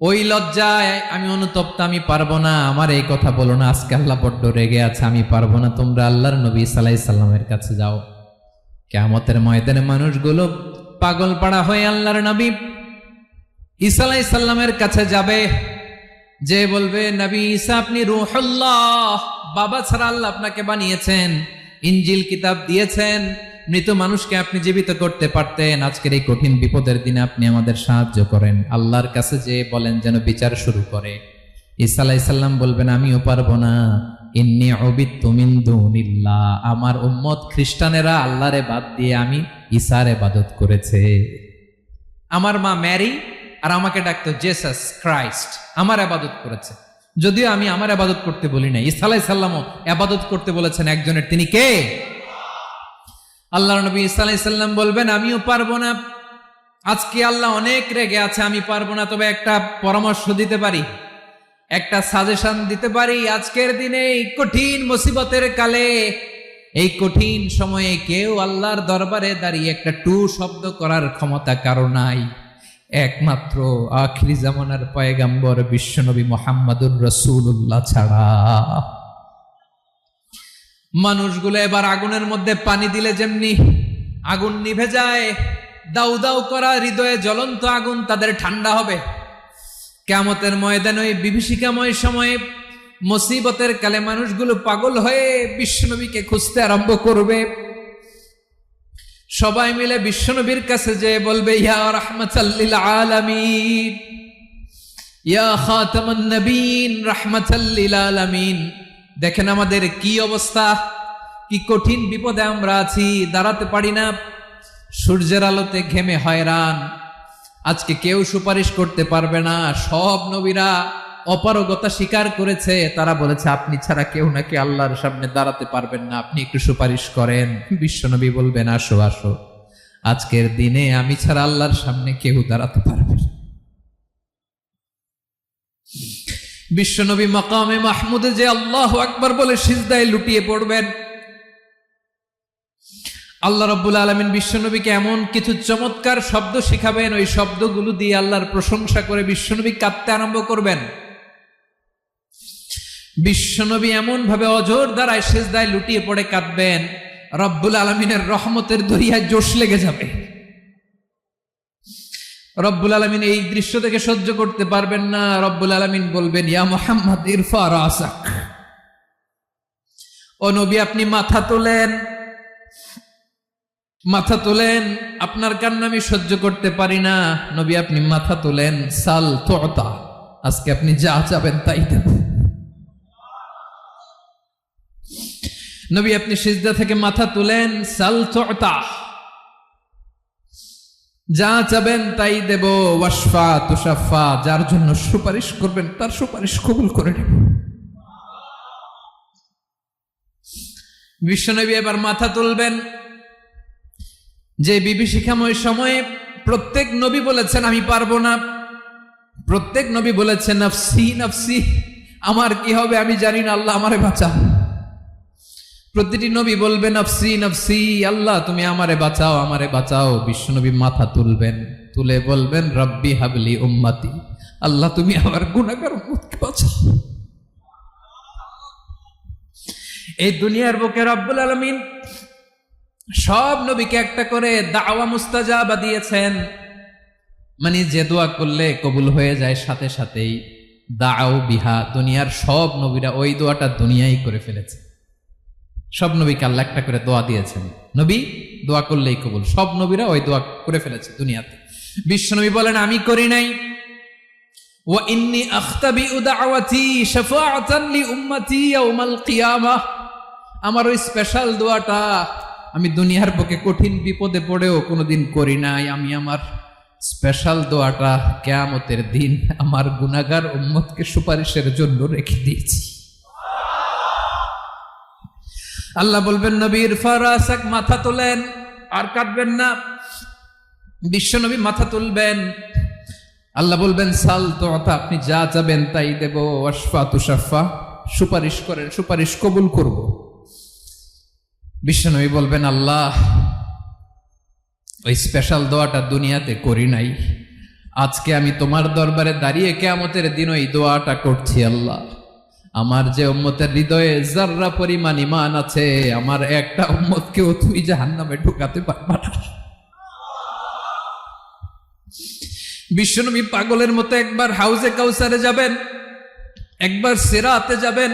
ওই লজ্জায় আমি অনুতপ্ত, আমি পারবো না, আমার এই কথা বলো না। আজকে আল্লাহ বড্ড রেগে আছে, আমি পারবো না। তোমরা আল্লাহর নবী ঈসা আলাইহিস সালামের কাছে যাও। কিয়ামতের ময়দানে মানুষগুলো পাগল পাড়া হয়ে আল্লাহর নবী ঈসা আলাইহিস সালামের কাছে যাবে, যে বলবে, নবী ঈসা আপনি রূহুল্লাহ, বাবা ছাড়া আল্লাহ আপনাকে বানিয়েছেন, ইনজিল কিতাব দিয়েছেন, মৃত মানুষকে আপনি জীবিত করতে পারতেন। আজকের এই কঠিন বিপদের দিনে আপনি আমাদের সাহায্য করেন। আল্লাহর কাছে যে বলেন যেন বিচার শুরু করে। ঈসা আলাইহিস সালাম বলবেন, আমিও পারবো না, ইন্নী উবিদতু মিন দুনিল্লাহ, আমার উম্মত খ্রিস্টানেরা আল্লাহরে বাদ দিয়ে আমি ঈসার ইবাদত করেছে। আমার মা ম্যারি আর আমাকে ডাকতো জেসাস ক্রাইস্ট, আমার ইবাদত করেছে। যদিও আমি আমার ইবাদত করতে বলি না, ঈসা আলাইহিস সালামও ইবাদত করতে বলেছেন একজনের, তিনি কে? আল্লাহর নবী ঈসা আলাইহিস সালাম বলবেন আমিও পারবো না, আজকে আল্লাহ অনেক রেগে আছে, আমি পারবো না, তবে একটা পরামর্শ দিতে পারি, একটা সাজেশন দিতে পারি। আজকের দিনে এই কঠিন মুসিবতের কালে, এই কঠিন সময়ে কেউ আল্লাহর দরবারে দাঁড়িয়ে একটা টু শব্দ করার ক্ষমতা কারো নাই, একমাত্র আখিরি জামানার পয়গাম্বর বিশ্বনবী মুহাম্মদুর রাসূলুল্লাহ ছাড়া। মানুষগুলো এবার আগুনের মধ্যে পানি দিলে যেমনি আগুন নিভে যায়, দাউ দাউ করা হৃদয়ে জ্বলন্ত আগুন তাদের ঠান্ডা হবে, কিয়ামতের ময়দানে ওই বিভীষিকাময় সময়ে মুসিবতের কালে মানুষগুলো পাগল হয়ে বিশ্বনবীকে খুঁজতে আরম্ভ করবে। সবাই মিলে বিশ্বনবীর কাছে যে বলবে ইয়া রাহমাতাল লিল আলামিন, ইয়া খাতামান নবীন, রাহমাতাল লিল আলামিন। দেখেন আমাদের কি অবস্থা, কি কঠিন বিপদে আমরা আছি, দাঁড়াতে পারি না, সূর্যের আলোতে ঘেমে হয়রান। আজকে কেউ সুপারিশ করতে পারবে না, সব নবীরা অপারগতা স্বীকার করেছে, তারা বলেছে আপনি ছাড়া কেউ নাকি আল্লাহর সামনে দাঁড়াতে পারবেন না, আপনি একটু সুপারিশ করেন। বিশ্বনবী বলবেন আসো আসো, আজকের দিনে আমি ছাড়া আল্লাহর সামনে কেউ দাঁড়াতে পারবে না। বিশ্বনবী মাকামে মাহমুদে যে আল্লাহু আকবার বলে সিজদায় লুটিয়ে পড়বেন, আল্লাহ রাব্বুল আলামিন বিশ্বনবীকে এমন কিছু চমৎকার শব্দ শিখাবেন, ওই শব্দগুলো দিয়ে আল্লাহর প্রশংসা করে বিশ্বনবী কাঁদতে আরম্ভ করবেন। বিশ্বনবী এমন ভাবে অজর দ্বারায় সিজদায় লুটিয়ে পড়ে কাঁদবেন, রব্বুল আলামিনের রহমতের দরিয়ায় জোশ লেগে যাবে। রব্বুল আলামিন এই দৃশ্য থেকে সহ্য করতে পারবেন না, রব্বুল আলামিন বলবেন ইয়া মুহাম্মদ ইরফা রাসাক, ও নবী আপনি মাথা তোলেন, মাথা তোলেন, আপনার কান্না আমি সহ্য করতে পারি না, নবী আপনি মাথা তোলেন, সাল তুতা, আজকে আপনি যা চাবেন তাই দেব। নবী আপনি সিজদা থেকে মাথা তুলেন, সাল তুতা, যা চাবেন তাই দেব, ওয়াশফা তুশাফা, যার জন্য সুপারিশ করবেন তার সুপারিশ কবুল করে নেব। বিশ্বনবী এবার মাথা তুলবেন। যে বিভীষিকাময় সময়ে প্রত্যেক নবী বলেছেন আমি পারবো না, প্রত্যেক নবী বলেছেন নফসি নফসি, আমার কি হবে আমি জানি না, আল্লাহ আমারে বাঁচাও। প্রতিটি নবী বলবে নফসি নফসি, আল্লাহ তুমি আমারে বাঁচাও আমারে বাঁচাও। বিশ্বনবী মাথা তুলবেন, তুলে বলবেন রব্বি হাবলি উম্মতি, আল্লাহ তুমি আমার গুনাহগার উম্মতকে বাঁচাও। এই দুনিয়ার বুকে রব্বুল আলামিন সব নবীকে একটা করে দাওয়া মুস্তাজাবা দিয়েছেন, মানে যে দোয়া করলে কবুল হয়ে যায় সাথে সাথেই, দাও বিহা, দুনিয়ার সব নবীরা ওই দোয়াটা দুনিয়ায় করে ফেলেছে। সব নবীকে আল্লাহ একটা করে দোয়া দিয়েছেন, নবী দোয়া করলেই কবুল, সব নবীরা ওই দোয়া করে ফেলেছে দুনিয়াতে। বিশ্বনবী বলেন আমি করি নাই, ওয়া ইন্নী আখতাবিউ দাওয়াতি শাফাআতান লি উম্মতি ইয়াউমাল কিয়ামাহ, আমার ওই স্পেশাল দোয়াটা আমি দুনিয়ার বুকে কঠিন বিপদে পড়েও কোনোদিন করি নাই, আমি আমার স্পেশাল দোয়াটা কিয়ামতের দিন আমার গুনাহগার উম্মতকে সুপারিশের জন্য রেখে দিয়েছি। আল্লাহ বলবেন নবীর ফারাসাক, মাথা তোলেন, আর কাটবেন না। বিশ্বনবী মাথা তুলবেন, আল্লাহ বলবেন সাল তুতা, আপনি যা চাবেন তাই দেব, ওয়াশফা তুশাফা, সুপারিশ করেন সুপারিশ কবুল করব। বিশ্বনবী বলবেন আল্লাহ ওই স্পেশাল দোয়াটা দুনিয়াতে করি নাই, আজকে আমি তোমার দরবারে দাঁড়িয়ে কিয়ামতের দিন ওই দোয়াটা করছি। আল্লাহ আমার যে উম্মতের হৃদয়ে যাররা পরিমাণ ঈমান আছে, আমার একটা উম্মতকেও তুই জাহান্নামে ঢুকাতে পারবা না। বিশ্বনবী পাগলের মতো একবার হাউজে কাউসারে যাবেন, একবার সিরাতে যাবেন,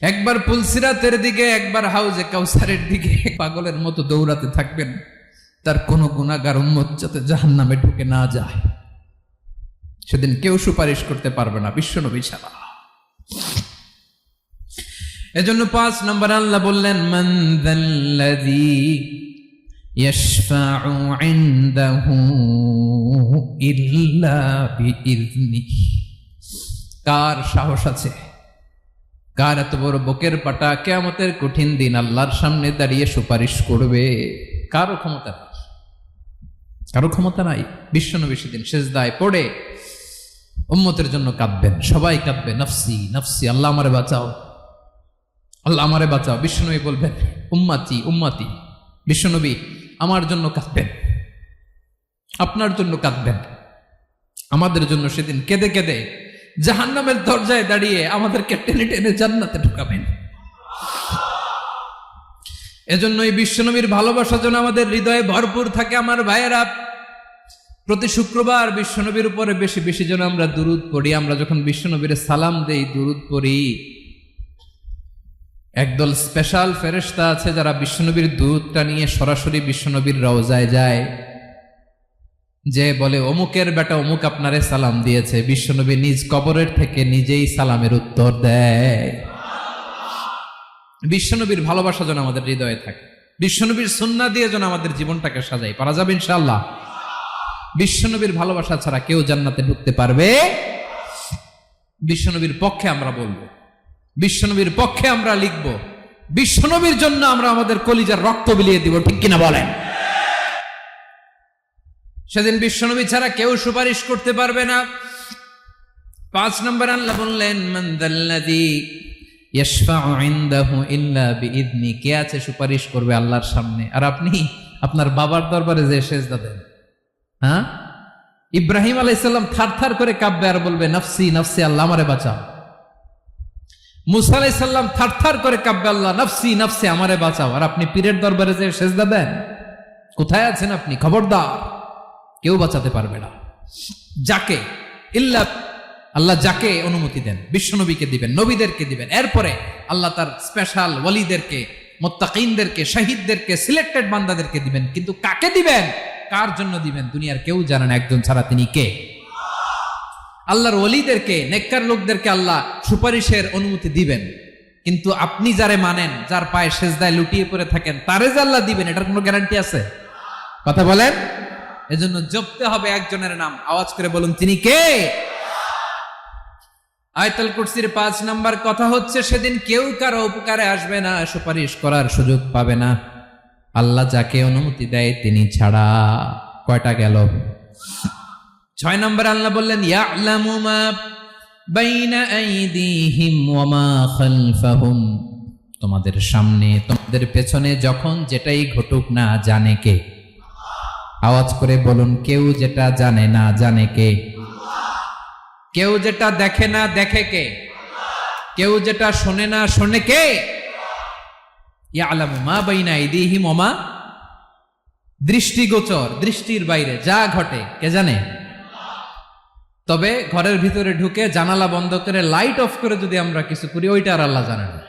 একবার পুলসিরাতের দিকে, একবার হাউজে কাউসারের দিকে, পাগলের মতো দৌড়াতে থাকবেন, তার কোনো গুনাহগার উম্মত যাতে জাহান্নামে ঢুকে না যায়। সেদিন কেউ সুপারিশ করতে পারবে না বিশ্বনবী ছাড়া। এজন্য 5 নম্বর আল্লাহ বললেন মান যাল্লাযী ইয়াশফাউ ইনদাহু ইল্লা বিইযনিহি। কার সাহস আছে, কার এত বড় বুকের পাটা কিয়ামতের কঠিন দিন আল্লাহর সামনে দাঁড়িয়ে সুপারিশ করবে? কারো ক্ষমতা নাই, কারো ক্ষমতা নাই। বিশ্বনবী সেদিন সিজদায় পড়ে উম্মতের জন্য কাঁদবেন, সবাই কাঁদবে, নফসি নফসি, আল্লাহ আমারে বাঁচাও, আল্লাহ আমারে বাঁচাও। বিশ্বনবী বলবেন উম্মতি উম্মতি। বিশ্বনবী আমার জন্য কাঁদবেন, আপনার জন্য কাঁদবেন, আমাদের জন্য সেদিন কেঁদে কেঁদে জাহান্নামের দরজায় দাঁড়িয়ে আমাদেরকে টেনে টেনে জান্নাতে ঢুকাবেন। এজন্য এই বিশ্বনবীর ভালোবাসা যেন আমাদের হৃদয়ে ভরপুর থাকে। আমার ভাইয়েরা, প্রতি শুক্রবার বিশ্বনবীর উপরে বেশি বেশি যেন আমরা দুরূদ পড়ি। আমরা যখন বিশ্বনবীর সালাম দেই, দুরূদ পড়ি, একদল স্পেশাল ফেরেশতা আছে যারা বিশ্বনবীর দুরূদটা নিয়ে সরাসরি বিশ্বনবীর রওজায় যায়, যে বলে অমুকের বেটা অমুক আপনারে সালাম দিয়েছে। বিশ্বনবী নিজ কবরের থেকে নিজেই সালামের উত্তর দেয়। বিশ্বনবীর ভালোবাসা যেন আমাদের হৃদয়ে থাকে, বিশ্বনবীর সুন্নাহ দিয়ে যেন আমাদের জীবনটাকে সাজাই। পারা যাবে ইনশাআল্লাহ। বিশ্বনবীর ভালোবাসা ছাড়া কেউ জান্নাতে ঢুকতে পারবে? বিশ্বনবীর পক্ষে আমরা বলবো, বিশ্বনবীর পক্ষে আমরা লিখব, বিশ্বনবীর জন্য আমরা আমাদের কলিজার রক্ত বিলিয়ে দিব, ঠিক কিনা বলেন? সেদিন বিশ্বনবী ছাড়া কেউ সুপারিশ করতে পারবে না। 5 নম্বর আল্লাহ বললেন মান যাল্লাযী ইয়াশফাউ ইনদাহু ইল্লা বিইযনি। কে আছে সুপারিশ করবে আল্লাহর সামনে? আর আপনি আপনার বাবার দরবারে যে সেজদা দেন, হ্যাঁ, ইব্রাহিম আলাইহিস সালাম থারথার করে কাঁপবে আর বলবে নফসি নফসি, আল্লাহ আমারে বাঁচাও। মুসা আলাইহিস সালাম থারথার করে কাঁপবে, আল্লাহ নফসি নফসি, আমারে বাঁচাও। আর আপনি পীরের দরবারে যে সেজদা দেন, কোথায় আছেন আপনি? খবরদার, কেউ বাঁচাতে পারবে না। যাকে ইল্লা আল্লাহ যাকে অনুমতি দেন, বিশ্বনবীকে দিবেন, নবীদেরকে দিবেন, এরপরে আল্লাহ তার স্পেশাল ওয়ালিদেরকে, মুত্তাকিনদেরকে, শহীদদেরকে, সিলেক্টেড বান্দাদেরকে দিবেন। কিন্তু কাকে দিবেন, কার জন্য দিবেন, দুনিয়ার কেউ জানে না একজন ছাড়া। তিনি কে? আল্লাহর ওয়ালিদেরকে, নেককার লোকদেরকে আল্লাহ সুপারিশের অনুমতি দিবেন। কিন্তু আপনি যারে মানেন, যার পায়ে সেজদায় লুটিয়ে পড়ে থাকেন, তারে যে আল্লাহ দিবেন, এটার কোনো গ্যারান্টি আছে? কথা বলেন। এজন্য জপতে হবে একজনের নাম, আওয়াজ করে বলুন তিনি কে? আয়াতুল কুরসির 5 নাম্বার কথা হচ্ছে সেদিন কেউ কারো উপকারে আসবে না, সুপারিশ করার সুযোগ পাবে না, আল্লাহ যাকে অনুমতি দেয় তিনি ছাড়া। কয়টা গেল? 6 নাম্বার আল্লাহ বললেন ইয়ালামু মা বাইনা আইদিহিম ওয়া মা খালফাহুম। তোমাদের সামনে তোমাদের পেছনে যখন যেটাই ঘটুক না জানে কে? আওয়াজ করে বলুন, কেউ যেটা জানে না জানে কে? কেউ যেটা দেখে না দেখে কে? কেউ যেটা শোনে না শোনে কে? ইয়ালামু মা বাইনা আইদিহিম ওয়া মা, দৃষ্টিগোচর, দৃষ্টির বাইরে যা ঘটে কে জানে? তবে ঘরের ভিতরে ঢুকে জানালা বন্ধ করে লাইট অফ করে যদি আমরা কিছু করি, ওইটা আর আল্লাহ জানে না।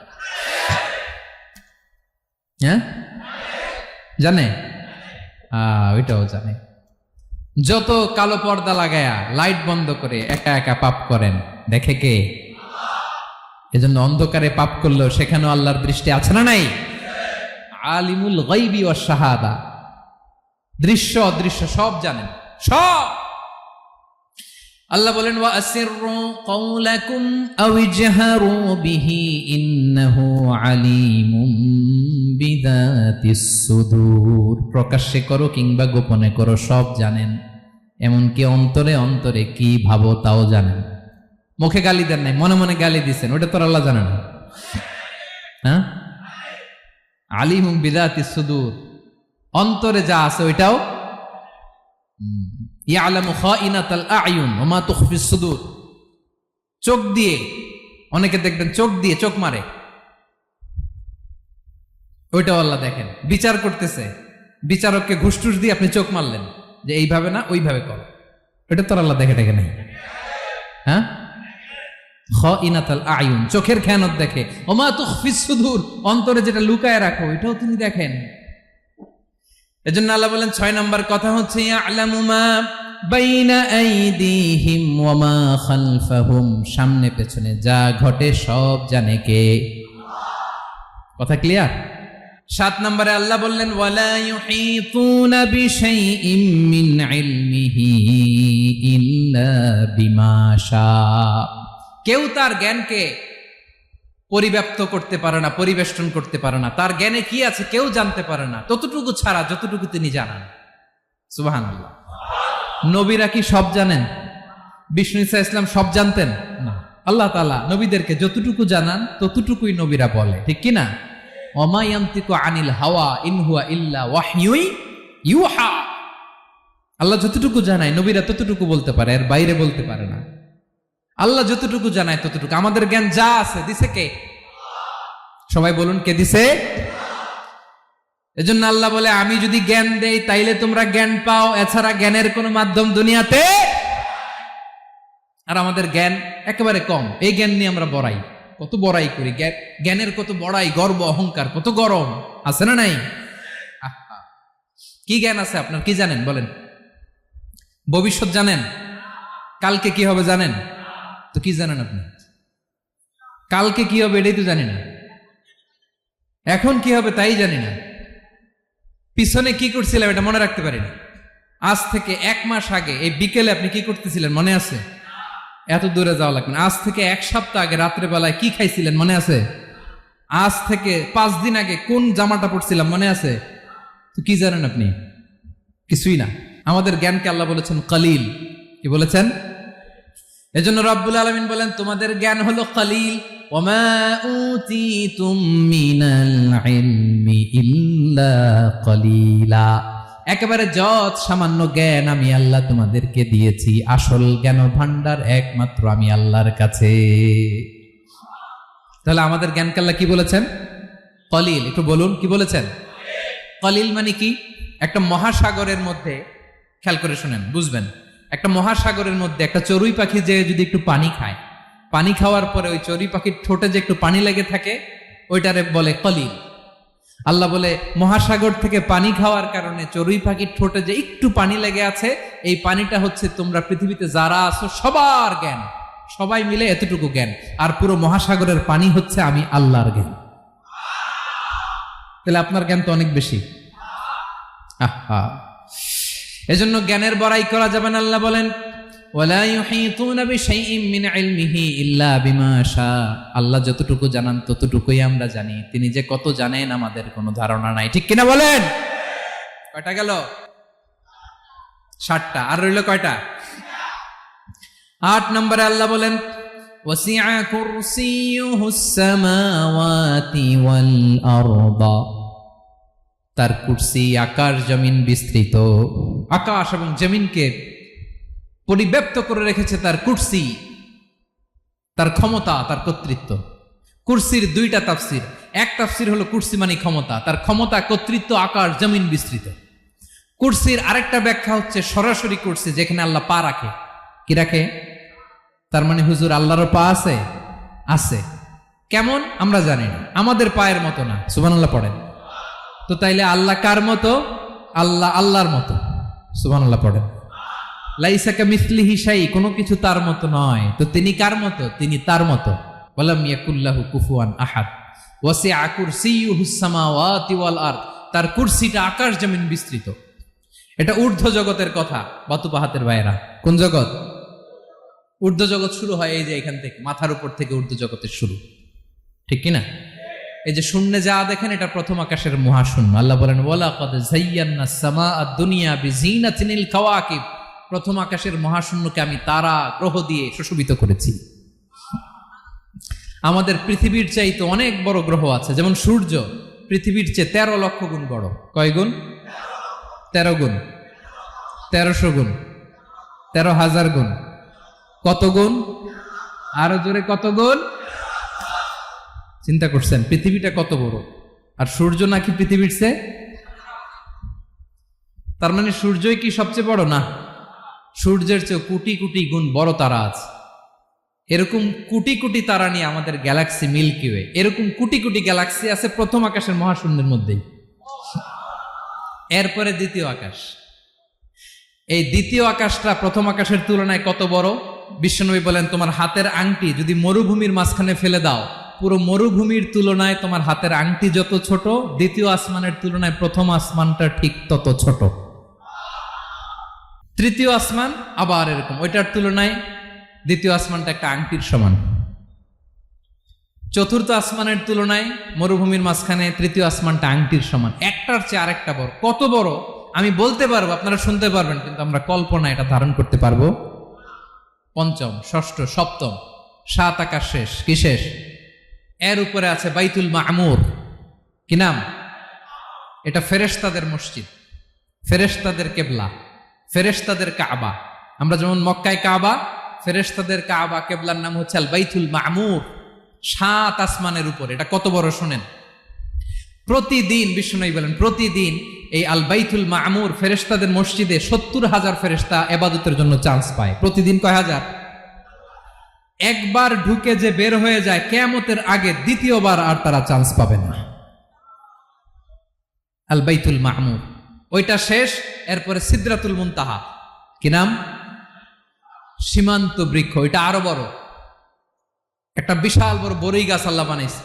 হ্যাঁ, জানে? ওইটাও জানে। যত কালো পর্দা লাগায়া লাইট বন্ধ করে একা একা পাপ করেন, দেখে কে? এজন্য অন্ধকারে পাপ করলেও সেখানেও আল্লাহর দৃষ্টি আছে না নাই? আলিমুল গায়বি ওয়াশ শাহাদা, দৃশ্য অদৃশ্য সব জানেন, সব। আল্লাহ বলেন ওয়া আসিররু কাওলাকুম আও ইজহারু বিহি ইন্নাহু আলিমুম বিযাতিস সুদূর। প্রকাশ্যে করো কিংবা গোপনে করো, সব জানেন। এমনকি অন্তরে অন্তরে কি ভাবো তাও জানেন। মুখে গালি দেন নাই, মনে মনে গালি দিছেন, ওটা তো আল্লাহ জানে না। হ্যাঁ, আলিমুম বিযাতিস সুদূর, অন্তরে যা আছে ওইটাও। ইয়ালামু খাইনাতাল আ'য়ুন ওয়া মা তুখফিস সুদূর। চোখ দিয়ে, অনেকে দেখবেন চোখ দিয়ে চোখ মারে, ওইটাও আল্লাহ দেখেন। বিচার করতেছে, বিচারককে ঘুষ টুস দিয়ে আপনি চোখ মারলেন যে এইভাবে না ওইভাবে করো, এটা তো আল্লাহ দেখে দেখে নাই। হ্যাঁ, খাইনাতাল আ'য়ুন, চোখের খেয়ানত দেখে। ওয়া মা তুখফিস সুদূর, অন্তরে যেটা লুকায় রাখো এটাও তিনি দেখেন। এজন্য আল্লাহ বলেন 6 নাম্বার কথা হচ্ছে ইয়ালামু মা বাইনা আইদিহিম ওয়া মা খালফাহুম, সামনে পেছনে যা ঘটে সব জানে কে? কথা ক্লিয়ার? 7 নম্বরে আল্লাহ বললেন ওয়ালা ইউহিতুনা বিশাইইম মিন ইলমিহি ইল্লা বিমা শা। কেউ তার জ্ঞানকে পরিব্যাপ্ত করতে পারে না, পরিবেষ্টন করতে পারে না। তার জ্ঞানে কি আছে কেউ জানতে পারে না, ততটুকু ছাড়া যতটুকু তিনি জানান। সুবহানাল্লাহ। নবীরা কি সব জানেন? বিষ্ণু ঈসা ইসলাম সব জানতেন না। আল্লাহ তাআলা নবীদেরকে যতটুকু জানান ততটুকুই নবীরা বলে, ঠিক কি না? ওমা ইয়ানতিকু আনিল হাওয়া ইন হুয়া ইল্লা ওয়াহয়ুই ইউহা। আল্লাহ যতটুকু জানায় নবীরা ততটুকু বলতে পারে, এর বাইরে বলতে পারে না। আল্লাহ যতটুকু জানায় ততটুকু। আমাদের জ্ঞান যা আছে দিছে কে? সবাই বলুন, কে দিছে? এজন্য আল্লাহ বলে আমি যদি জ্ঞান দেই তাইলে তোমরা জ্ঞান পাও, এছাড়া জ্ঞানের কোনো মাধ্যম দুনিয়াতে। আর আমাদের জ্ঞান একেবারে কম, এই জ্ঞান নিয়ে আমরা বড়াই, কত বড়াই করি। জ্ঞানের কত বড়াই, গর্ব অহংকার, কত গরম আছে না নাই? কি জ্ঞান আছে আপনার? কি জানেন বলেন? ভবিষ্যৎ জানেন? কালকে কি হবে জানেন? তো কি জানেন আপনি? কালকে কি হবে এটাই তো জানি না, এখন কি হবে তাই জানি না, পিছনে কি করছিলাম এটা মনে রাখতে পারি না। আজ থেকে 1 মাস আগে এই বিকেলে আপনি কি করতেছিলেন মনে আছে? এত দূরে যাওয়া লাগবে না। আজ থেকে 1 সপ্তাহ আগে রাত্রে বেলায় কি খাইছিলেন মনে আছে? আজ থেকে 5 দিন আগে কোন জামাটা পরছিলাম মনে আছে? তো কি জানেন আপনি? কিছুই না। আমাদের জ্ঞানকে আল্লাহ বলেছেন কলিল। কি বলেছেন? এজন্য রব্বুল আলামিন বলেন তোমাদের জ্ঞান হলো কলিল। ওমা উতিতুম মিনাল ইলমি ইল্লা কলিলা। একেবারে যত সামান্য জ্ঞান আমি আল্লাহ তোমাদেরকে দিয়েছি, আসল জ্ঞান ভান্ডার একমাত্র আমি আল্লাহর কাছে। তাহলে আমাদের জ্ঞানকে আল্লাহ কি বলেছেন? কলিল। একটু বলুন কি বলেছেন? কলিল মানে কি? একটা মহাসাগরের মধ্যে, খেয়াল করে শুনেন বুঝবেন, একটা মহাসাগরের মধ্যে একটা চড়ুই পাখি যে যদি একটু পানি খায়, পানি খাওয়ার পরে ওই চড়ুই পাখির ঠোঁটে যে একটু পানি লেগে থাকে ওইটারে বলে কলিল। আল্লাহ বলে মহাসাগর থেকে পানি খাওয়ার কারণে চড়ুই পাখির ঠোঁটে যে একটু পানি লেগে আছে, এই পানিটা হচ্ছে তোমরা পৃথিবীতে যারা আছো সবার জ্ঞান, সবাই মিলে এতটুকু জ্ঞান। আর পুরো মহাসাগরের পানি হচ্ছে আমি আল্লাহর জ্ঞান। তাহলে আপনার জ্ঞান তো অনেক বেশি। এজন্য জ্ঞানের বড়াই করা যাবে না। আল্লাহ বলেন ওয়ালা ইউহিতুনা বিশাইইম মিন ইলমিহি ইল্লা বিমা শা। আল্লাহ যতটুকু জানান ততটুকুই আমরা জানি, তিনি যে কত জানেন আমাদের কোনো ধারণা নাই, ঠিক কিনা বলেন? কয়টা গেল? 7টা। আর রইল কয়টা? 8 নম্বরে আল্লাহ বলেন ওয়াসিআ কুরসিয়ুহুস সামাওয়াতি ওয়াল আরদা। তার কুরসি আকাশ জমিন বিস্তৃত। আকাশ এবং জমিনকে পরিব্যাপ্ত করে রেখেছে তার কুরসি, তার ক্ষমতা, তার কর্তৃত্ব। কুরসির 2টা তাফসির। এক তাফসির হলো কুরসি মানে ক্ষমতা, তার ক্ষমতা, কর্তৃত্ব, আকাশ জমিন বিস্তৃত। কুরসির আরেকটা ব্যাখ্যা হচ্ছে সরাসরি কুরসি, যেখানে আল্লাহ পা রাখে। কি রাখে? তার মানে হুজুর আল্লাহরও পা আছে? আছে। কেমন আমরা জানি না, আমাদের পায়ের মতো না। সুবহানাল্লাহ পড়েন তো। তাইলে আল্লাহ কার মতো? আল্লাহ আল্লাহর মতো। সুবহানাল্লাহ পড়েন। লাইসা কামিসলিহি শাই, কোনো কিছু তার মতো নয়। তো তিনি কার মতো? তিনি তার মতো। ওয়ালাম ইয়াকুল্লাহু কুফুয়ান আহাদ। ওয়াসিআ কুরসিয়ুহুস সামাওয়াতি ওয়াল আরদ। তার কুরসিটা আকাশ জমিন বিস্তৃত। এটা ঊর্ধ্ব জগতের কথা। বাতুপাহাতের ভাইয়েরা, কোন জগৎ? ঊর্ধ্ব জগৎ শুরু হয় এই যে এখান থেকে, মাথার উপর থেকে ঊর্ধ্ব জগতের শুরু, ঠিক কিনা? এই যে শূন্যে যা দেখেন এটা প্রথম আকাশের মহাশূন্য। আল্লাহ বলেন ওয়ালাকাদ যায়্যানাস সামাআদ দুনিয়া বিজিনাতিল কাওয়াকিব। প্রথম আকাশের মহাশূন্যকে আমি তারা গ্রহ দিয়ে সুশোভিত করেছি। আমাদের পৃথিবীর চাইতে অনেক বড় গ্রহ আছে, যেমন সূর্য পৃথিবীর চেয়ে 13 লক্ষ গুণ বড়। কয় গুণ? 13 গুণ, 1300 গুণ, 13,000 গুণ। কত গুণ? আরো জোরে কত গুণ? চিন্তা করছেন পৃথিবীটা কত বড়, আর সূর্য নাকি পৃথিবীর চেয়ে? তার মানে সূর্যই কি সবচেয়ে বড়? না, সূর্যের চেয়ে কোটি কোটি গুণ বড় তারা আছে। এরকম কোটি কোটি তারা নিয়ে আমাদের গ্যালাক্সি মিল্কি ওয়ে। এরকম কোটি কোটি গ্যালাক্সি আছে প্রথম আকাশের মহাশূন্যের মধ্যেই। এরপরে দ্বিতীয় আকাশ। এই দ্বিতীয় আকাশটা প্রথম আকাশের তুলনায় কত বড়? বিশ্বনবী বলেন তোমার হাতের আংটি যদি মরুভূমির মাঝখানে ফেলে দাও পুরো মরুভূমির তুলনায় তোমার হাতের আংটি যত ছোট, দ্বিতীয় আসমানের তুলনায় প্রথম আসমানটা ঠিক তত ছোট। তৃতীয় আসমান আবার এরকম, ওইটার তুলনায় দ্বিতীয় আসমানটা একটা আংটির সমান। চতুর্থ আসমানের তুলনায় মরুভূমির মাঝখানে তৃতীয় আসমানটা আংটির সমান। একটার চেয়ে আরেকটা বড়। কত বড় আমি বলতে পারবো, আপনারা শুনতে পারবেন, কিন্তু আমরা কল্পনা এটা ধারণ করতে পারবো। পঞ্চম, ষষ্ঠ, সপ্তম, 7 আকাশ শেষ। কি শেষ? এর উপরে আছে বাইতুল মামুর। কি নাম? এটা ফেরেশতাদের মসজিদ, ফেরেশতাদের কেবলা, ফেরেশতাদের কাবা। আমরা যেমন মক্কায় কাবা, ফেরেশতাদের কাবা কেবলার নাম হচ্ছে আল বাইতুল মামুর। 7 আসমানের উপর। এটা কত বড় শুনেন। প্রতিদিন বিষ্ণু বলেন, প্রতিদিন এই আল বাইতুল মামুর ফেরেশতাদের মসজিদে 70,000 ফেরেশতা ইবাদতের জন্য চান্স পায়। প্রতিদিন কয় হাজার? একবার ঢুকে যে বের হয়ে যায় কিয়ামতের আগে দ্বিতীয়বার আর তারা চান্স পাবে না। আল বাইতুল মামুর ওইটা শেষ। এরপরে সিদরাতুল মুনতাহা। কি নাম? সীমান্ত বৃক্ষ। ওইটা আরো বড়, একটা বিশাল বড় বড়ই গাছ আল্লাহ বানাইছে।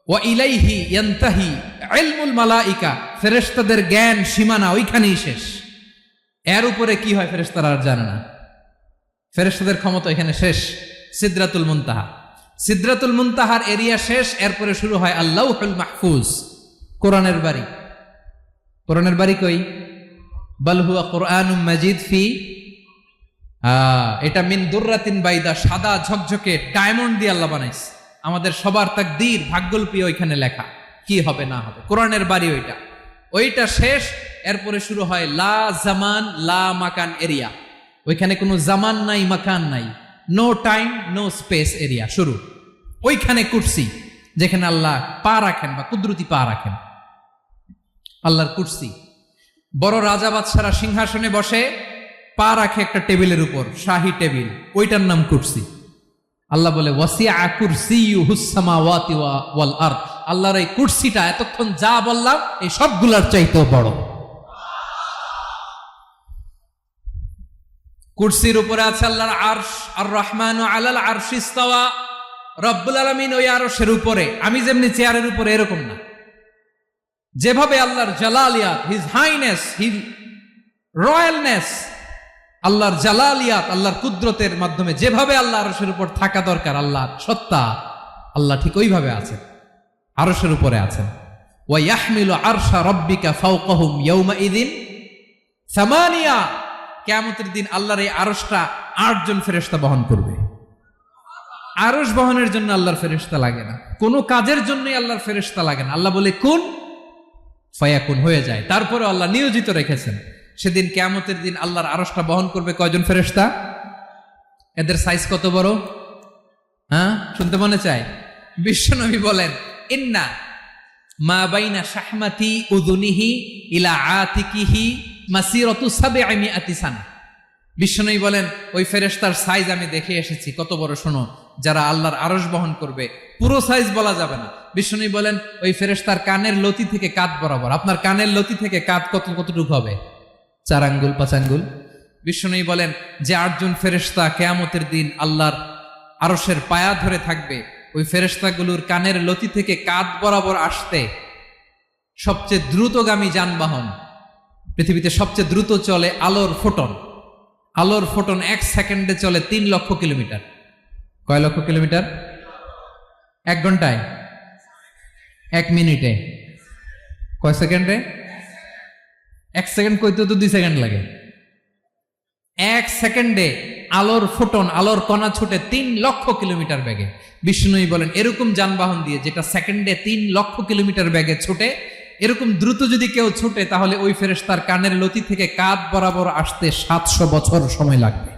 ওয়া ইলাইহি ইয়ানতাহি ইলমুল মালাইকা, ফেরেশতাদের জ্ঞান সীমানা ওইখানেই শেষ। এর উপরে কি হয় ফেরেশতারা আর জানে না। ফেরেশতাদের ক্ষমতা এখানে শেষ। সিদরাতুল মুনতাহা, সিদরাতুল মুনতাহার এরিয়া শেষ। এরপরে শুরু হয় আল্লাহুল মাহফুজ, কোরআনের বাড়ি। কোরআনের বাড়ি কই? বাল হুয়া কুরআনুম মাজিদ ফি, এটা মিন দুররাতিন বাইদা, সাদা ঝকঝকে ডায়মন্ড দিয়ে আল্লাহ বানাইছে। আমাদের সবার তাকদীর, ভাগ্যলিপি ওইখানে লেখা, কি হবে না হবে। কোরআনের বাড়ি ওইটা। ওইটা শেষ। এরপরে শুরু হয় লা জামান লা মাকান এরিয়া। ওইখানে কোনো জামান নাই, মাকান নাই, no time no space area শুরু। ওইখানে কুরসি, যেখানে আল্লাহ পা রাখেন বা কুদরতি পা রাখেন, আল্লাহর কুরসি। বড় রাজা বাদশারা সিংহাসনে বসে পা রাখে একটা টেবিলের উপর, শাহী টেবিল, ওইটার নাম কুরসি। আল্লাহ বলে ওয়াসিআ কুরসিয়ুহুস সামাওয়াতি ওয়াল আরদ। আল্লাহর এই কুরসিটা এতক্ষণ যা বললাম এই সবগুলোর চাইতেও বড়। কুরসির উপরে আছে আল্লাহর আরশ। আর রহমানু আলাল আরশি ইস্তাওয়া। রব্বুল আলামিন ওই আরশের উপরে। আমি যেমনি চেয়ারের উপরে এরকম না। যেভাবে আল্লাহর জালালিয়াত, হিজ হাইনেস, হিজ রয়্যালনেস, আল্লাহর জালালিয়াত, আল্লাহর কুদরতের মাধ্যমে যেভাবে আল্লাহ আরশের উপর থাকা দরকার, আল্লাহর সত্তা, আল্লাহ ঠিক ওইভাবে আছেন, আরশের উপরে আছেন। ওয়া ইয়াহমিলু আরশা রাব্বিকা ফাওকাহুম ইয়াউমাইযিন সামানিয়া। কিয়ামতের দিন আল্লাহর এই আরশটা 8 জন ফেরেশতা বহন করবে। আরশ বহনের জন্য আল্লাহর ফেরেশতা লাগে না, কোনো কাজের জন্যই আল্লাহর ফেরেশতা লাগে না। আল্লাহ বলে কুন ফায়াকুন, হয়ে যায়। তারপরে আল্লাহ নিয়োজিত রেখেছেন। সেদিন কিয়ামতের দিন আল্লাহর আরশটা বহন করবে কয়জন ফেরেশতা? এদের সাইজ কত বড়? হ্যাঁ, শুনতে মনে চায়? বিশ্বনবী বলেন ইন্না মা বাইনা শাহমাতি উযুনিহি ইলা আতিকিহি মাসিরাতু 700 সানা। বিশ্বনবী বলেন ওই ফেরেশতার সাইজ আমি দেখে এসেছি। কত বড় শোনো, যারা আল্লাহর আরশ বহন করবে। পুরো সাইজ বলা যাবে না। বিশ্বনবী বলেন ওই ফেরেশতার কানের লতি থেকে কাঁধ বরাবর। আপনার কানের লতি থেকে কাঁধ কতটুকু হবে? 4 আঙ্গুল 5 আঙ্গুল। বিশ্বনবী বলেন যে 8 জন ফেরেশতা কিয়ামতের দিন আল্লাহর আরশের পায়া ধরে থাকবে, ওই ফেরেশতাগুলোর কানের লতি থেকে কাঁধ বরাবর আসতে সবচেয়ে দ্রুতগামী যানবাহন, পৃথিবীতে সবচেয়ে দ্রুত চলে আলোর ফোটন। আলোর ফোটন 1 সেকেন্ডে চলে 3 লক্ষ কিলোমিটার। কয় লক্ষ কিলোমিটার? 1 ঘন্টায়? 1 মিনিটে? কয় সেকেন্ডে? 1 সেকেন্ড কইতে তো 2 সেকেন্ড লাগে। 1 সেকেন্ডে আলোর ফোটন, আলোর কণা ছুটে 3 লক্ষ কিলোমিটার বেগে। বিষ্ণুই বলেন এরকম যানবাহন দিয়ে, যেটা সেকেন্ডে 3 লক্ষ কিলোমিটার বেগে ছুটে, এরকম দ্রুত যদি কেউ ছুটে, তাহলে ওই ফেরেশতার কানের লতি থেকে কাঁধ বরাবর আসতে 700 বছর সময় লাগবে।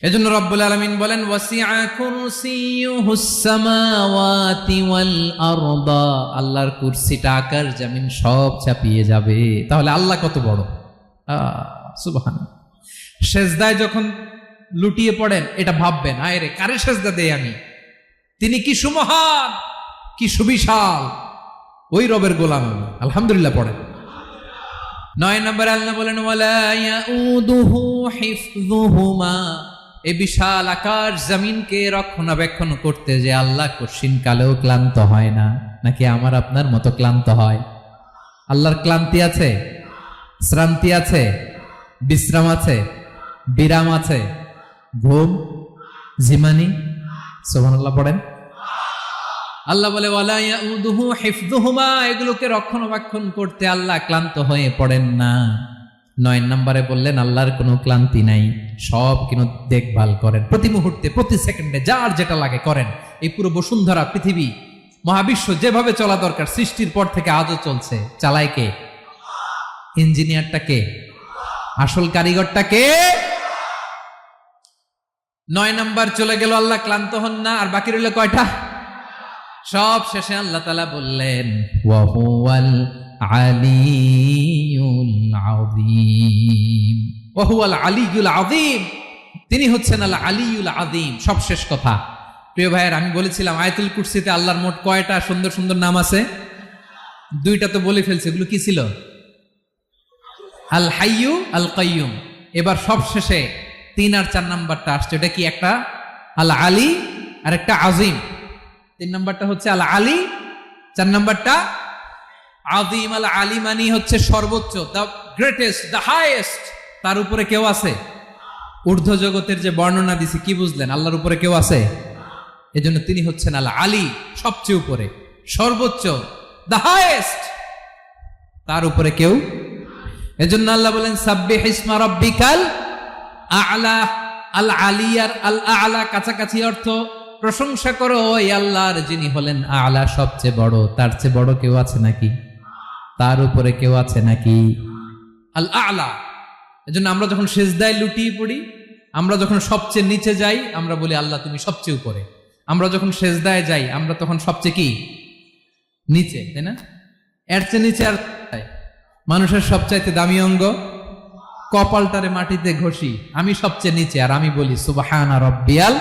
এজন্য রব্বুল আলামিন বলেন ওয়াসিআ কুরসিয়ুহুস সামাওয়াতি ওয়াল আরদা। আল্লাহর কুরসিটা আকাশ জমিন সব চাপিয়ে যাবে। তাহলে আল্লাহ কত বড়! সুবহানাল্লাহ। সেজদায় যখন লুটিয়ে পড়েন এটা ভাববেন, আয় রে কারে সেজদা দেই আমি, তিনি কি সুমহান, কি সুবিশাল, ওই রবের গোলাম আমি। আলহামদুলিল্লাহ পড়েন। 9 নম্বরে আল্লাহ বলেন ওয়ালা ইয়াউদুহু হিফযুহুমা। এই বিশাল আকাশ জমিনকে রক্ষণাবেক্ষণ করতে যে আল্লাহ কঠিন কালেও ক্লান্ত হয় না, নাকি আমার আপনার মতো ক্লান্ত হয়? আল্লাহর ক্লান্তি আছে, শ্রান্তি আছে, বিশ্রাম আছে, বিরাম আছে, ঘুম, জিমানি? সুবহানাল্লাহ পড়েন। আল্লাহ বলে ওয়ালা ইয়াউদুহু হিফযুহুমা, এগুলোকে রক্ষণাবেক্ষণ করতে আল্লাহ ক্লান্ত হয়ে পড়েন না। 9 নম্বরে বললেন আল্লাহর কোনো ক্লান্তি নাই, সব কিন্তু দেখভাল করেন, প্রতি মুহূর্তে প্রতি সেকেন্ডে যার যেটা লাগে করেন। এই পুরো বসুন্ধরা পৃথিবী মহাবিশ্ব যেভাবে চলা দরকার সৃষ্টির পর থেকে আজও চলছে। চালায় কে? ইঞ্জিনিয়ারটা কে? আসল কারিগরটা কে? 9 নাম্বার চলে গেল, আল্লাহ ক্লান্ত হন না। আর বাকি রইল কয়টা? সব শেষে আল্লাহ তাআলা বললেন ওয়া হুয়াল আলিয়ুল আযীম, ওয়া হুয়াল আলিয়ুল আযীম, তিনি হচ্ছেন আল আলিয়ুল আযীম। সব শেষ কথা। প্রিয় ভাইয়ের, আমি বলেছিলাম আয়াতুল কুরসিতে আল্লাহর মোট কয়টা সুন্দর সুন্দর নাম আছে? 2টা তো বলে ফেলছে। এগুলো কি ছিল? আল হাইয়ু, আল কাইয়ুম। এবার সব শেষে 3 আর 4 নাম্বারটা আসছে। এটা কি? একটা আল আলী আর একটা আযীম। 3 নাম্বারটা হচ্ছে আল আলী, 4 নাম্বারটা আযীম। আল আলী মানে হচ্ছে সর্বোচ্চ, দ্য গ্রেটেস্ট, দ্য হাইয়েস্ট। তার উপরে কেউ আছে? ঊর্ধ্ব জগতের যে বর্ণনা দিছি, কি বুঝলেন? আল্লাহর উপরে কেউ আছে? এজন্য তিনি হচ্ছেন আল আলী, সবচেয়ে উপরে, সর্বোচ্চ, দ্য হাইয়েস্ট। তার উপরে কেউ। এজন্য আল্লাহ বলেন সাব্বিহ ইসমা রাব্বিকাল আ'লা। আল আলিয়ার আল আ'লা কাছাকাছি অর্থ প্রশংসা করো ওই আল্লাহর যিনি হলেন আ'লা, সবচেয়ে বড়। তার চেয়ে বড় কেউ আছে নাকি? তার উপরে কেউ আছে নাকি? আল আ'লা। এজন্য আমরা যখন সিজদায় লুটিয়ে পড়ি, আমরা যখন সবচেয়ে নিচে যাই, আমরা বলি আল্লাহ তুমি সবচেয়ে উপরে। আমরা যখন সিজদায় যাই, আমরা তখন সবচেয়ে কি? নিচে, তাই না? এর চেয়ে নিচে আর মানুষের সবচাইতে দামি অঙ্গ কপালটারে মাটিতে ঘষি, আমি সবচেয়ে নিচে, আর আমি বলি সুবহানা রাব্বিয়াল,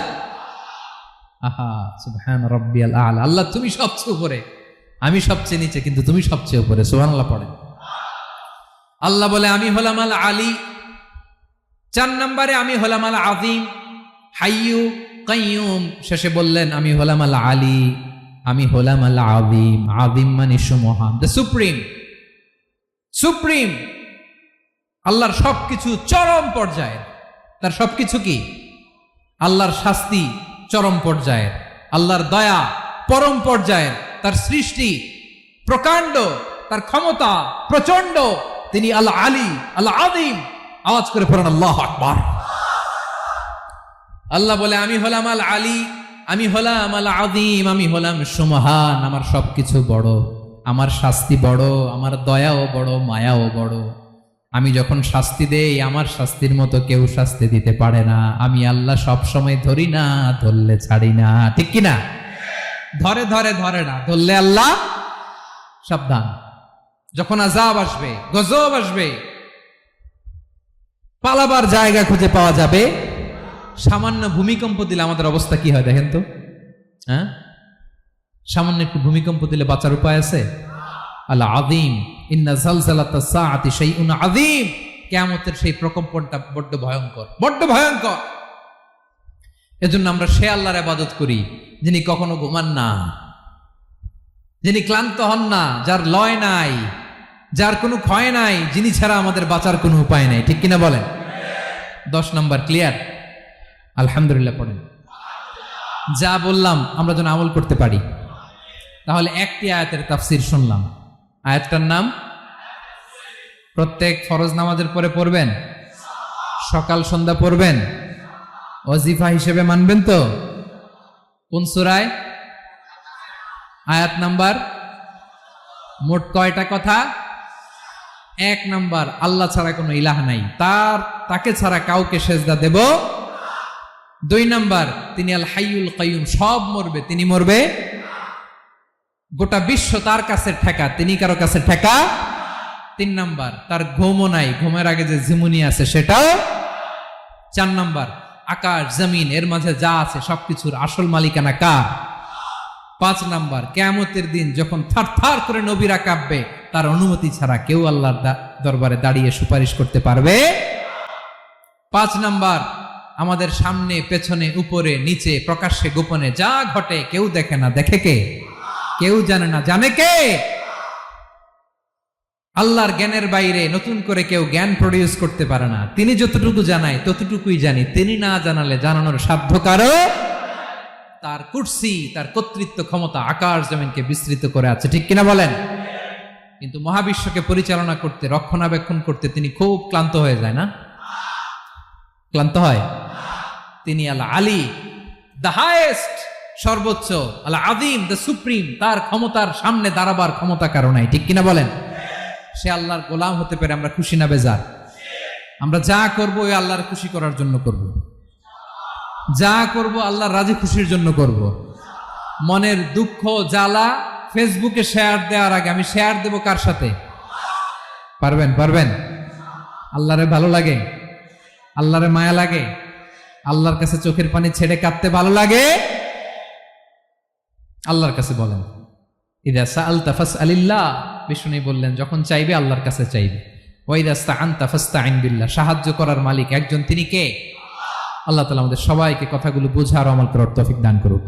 আহা সুবহানা রাব্বিয়াল আ'লা। আল্লাহ তুমি সবচেয়ে উপরে, আমি সবচেয়ে নিচে, কিন্তু তুমি সবচেয়ে উপরে। সুবহানাল্লাহ পড়েন। আল্লাহ বলে আমি হলাম আল আলী। 4 নম্বরে আমি হলাম আল আযীম, হাইয়ু কাইয়ুম। শেষে বললেন আমি হলাম আল আলী, আমি হলাম আল আযীম। আযীম মানে সুমহান, দ্য সুপ্রিম। সুপ্রিম আল্লাহর সবকিছু চরম পর্যায়ের। তার সবকিছু কি? আল্লাহর শাস্তি চরম পর্যায়ের, আল্লাহর দয়া পরম পর্যায়ের, তার সৃষ্টি প্রকাণ্ড, তার ক্ষমতা প্রচন্ড। তিনি আল আলী, আল আযীম। আওয়াজ করে পড়েন আল্লাহু আকবার। আল্লাহ বলে আমি হলাম আল আলী, আমি হলাম আল আযীম, আমি হলাম সুমহান। আমার সবকিছু বড়, আমার শাস্তি বড়, আমার দয়াও বড়, মায়াও বড়। আমি যখন শাস্তি দেই, আমার শাস্তির মতো কেউ শাস্তি দিতে পারে না। আমি আল্লাহ সব সময় ধরি না, ধরলে ছাড়ি না। ঠিক কি না? ধরে ধরে ধরে না, ধরলে আল্লাহ সাবধান। যখন আযাব আসবে, গজব আসবে, পালাবার জায়গা খুঁজে পাওয়া যাবে। সামান্য ভূমিকম্প দিলে আমাদের অবস্থা কি হয় দেখেন তো? হ্যাঁ, সামান্য একটু ভূমিকম্প দিলে বাঁচার উপায় আছে? আল আযীম, ইন্না যালজালাতাস সাআতি শাইউন আযীম। কিয়ামতের সেই প্রকম্পনটা বড্ড ভয়ঙ্কর, বড্ড ভয়ঙ্কর। এজন্য আমরা সে আল্লাহর ইবাদত করি যিনি কখনো ঘুমান না, যিনি ক্লান্ত হন না, যার লয় নাই, যার কোনো ক্ষয় নাই, যিনি ছাড়া আমাদের বাঁচার কোনো উপায় নাই। ঠিক কিনা বলেন? 10 নম্বর ক্লিয়ার? আলহামদুলিল্লাহ পড়েন। যা বললাম আমরা যেন আমল করতে পারি। তাহলে একটি আয়াতের তাফসীর শুনলাম। আয়াতটার নাম প্রত্যেক ফরজ নামাজের পরে পড়বেন, সকাল সন্ধ্যা পড়বেন, ওয়াজিফা হিসেবে মানবেন তো? কোন সূরায়? আয়াত নাম্বার? মোট কয়টা কথা? 1 নাম্বার, আল্লাহ ছাড়া কোনো ইলাহ নাই, তাকে ছাড়া কাউকে সেজদা দেব। 2 নাম্বার, তিনি আল হাইয়ুল কাইয়ুম, সব মরবে, তিনি মরবে। গোটা বিশ্ব তার কাছে ঠেকা, তিনি কারো কাছে ঠেকা। 3 নাম্বার, তার ঘুমও নাই, ঘুমের আগে যে ঝিমুনি আছে সেটাও। 4 নাম্বার, আকাশ জমিন এর মাঝে যা আছে সবকিছুর আসল মালিকানা কার? 5 নাম্বার, কিয়ামতের দিন যখন থারথার করে নবীরা কাঁপবে, তার অনুমতি ছাড়া কেউ আল্লাহর দরবারে দাঁড়িয়ে সুপারিশ করতে পারবে। 5 নাম্বার, আমাদের সামনে পেছনে উপরে নিচে প্রকাশ্যে গোপনে যা ঘটে কেউ দেখে না, দেখে কে? কেউ জানে না, জানে কে? আল্লাহর জ্ঞানের বাইরে নতুন করে কেউ জ্ঞান প্রডিউস করতে পারে না। তিনি যতটুকু জানায় ততটুকুই জানি, তিনি না জানালে জানানোর সাধ্য কারো। তার কুরসি, তার কর্তৃত্ব ক্ষমতা আকাশ জমিনকে বিস্তৃত করে আছে, ঠিক কিনা বলেন? কিন্তু মহাবিশ্বকে পরিচালনা করতে, রক্ষণাবেক্ষণ করতে তিনি খুব ক্লান্ত হয়ে যায় না? ক্লান্ত হয়? তিনি আল আলী, দ্য হাইয়েস্ট, সর্বোচ্চ, আল আযীম, দ্য সুপ্রিম, তার ক্ষমতার সামনে দাঁড়াবার ক্ষমতা কারো নাই, ঠিক কিনা বলেন? সে আল্লাহর গোলাম হতে পেরে আমরা খুশি না বেজার? আমরা যা করব ওই আল্লাহর খুশি করার জন্য করব, যা করব আল্লাহর রাজি খুশির জন্য করব। মনের দুঃখ জ্বালা ফেসবুকে শেয়ার দেওয়ার আগে আমি শেয়ার দেব কার সাথে? পারবেন? পারবেন? আল্লাহরে ভালো লাগে? আল্লাহরে মায়া লাগে? আল্লাহর কাছে চোখের পানি ছেড়ে কাঁদতে ভালো লাগে? আল্লাহর কাছে বলেন, ইদা সাআলতা ফাসআলিল্লাহ, বিষ্ণু বললেন যখন চাইবে আল্লাহর কাছে চাইবে। ওয়া ইদা ইসতাআনতা ফাসতাইন বিল্লাহ, সাহায্য করার মালিক একজন, তিনি কে? আল্লাহ তাআলা আমাদের সবাইকে কথাগুলো বোঝার আমল করার তৌফিক দান করুন।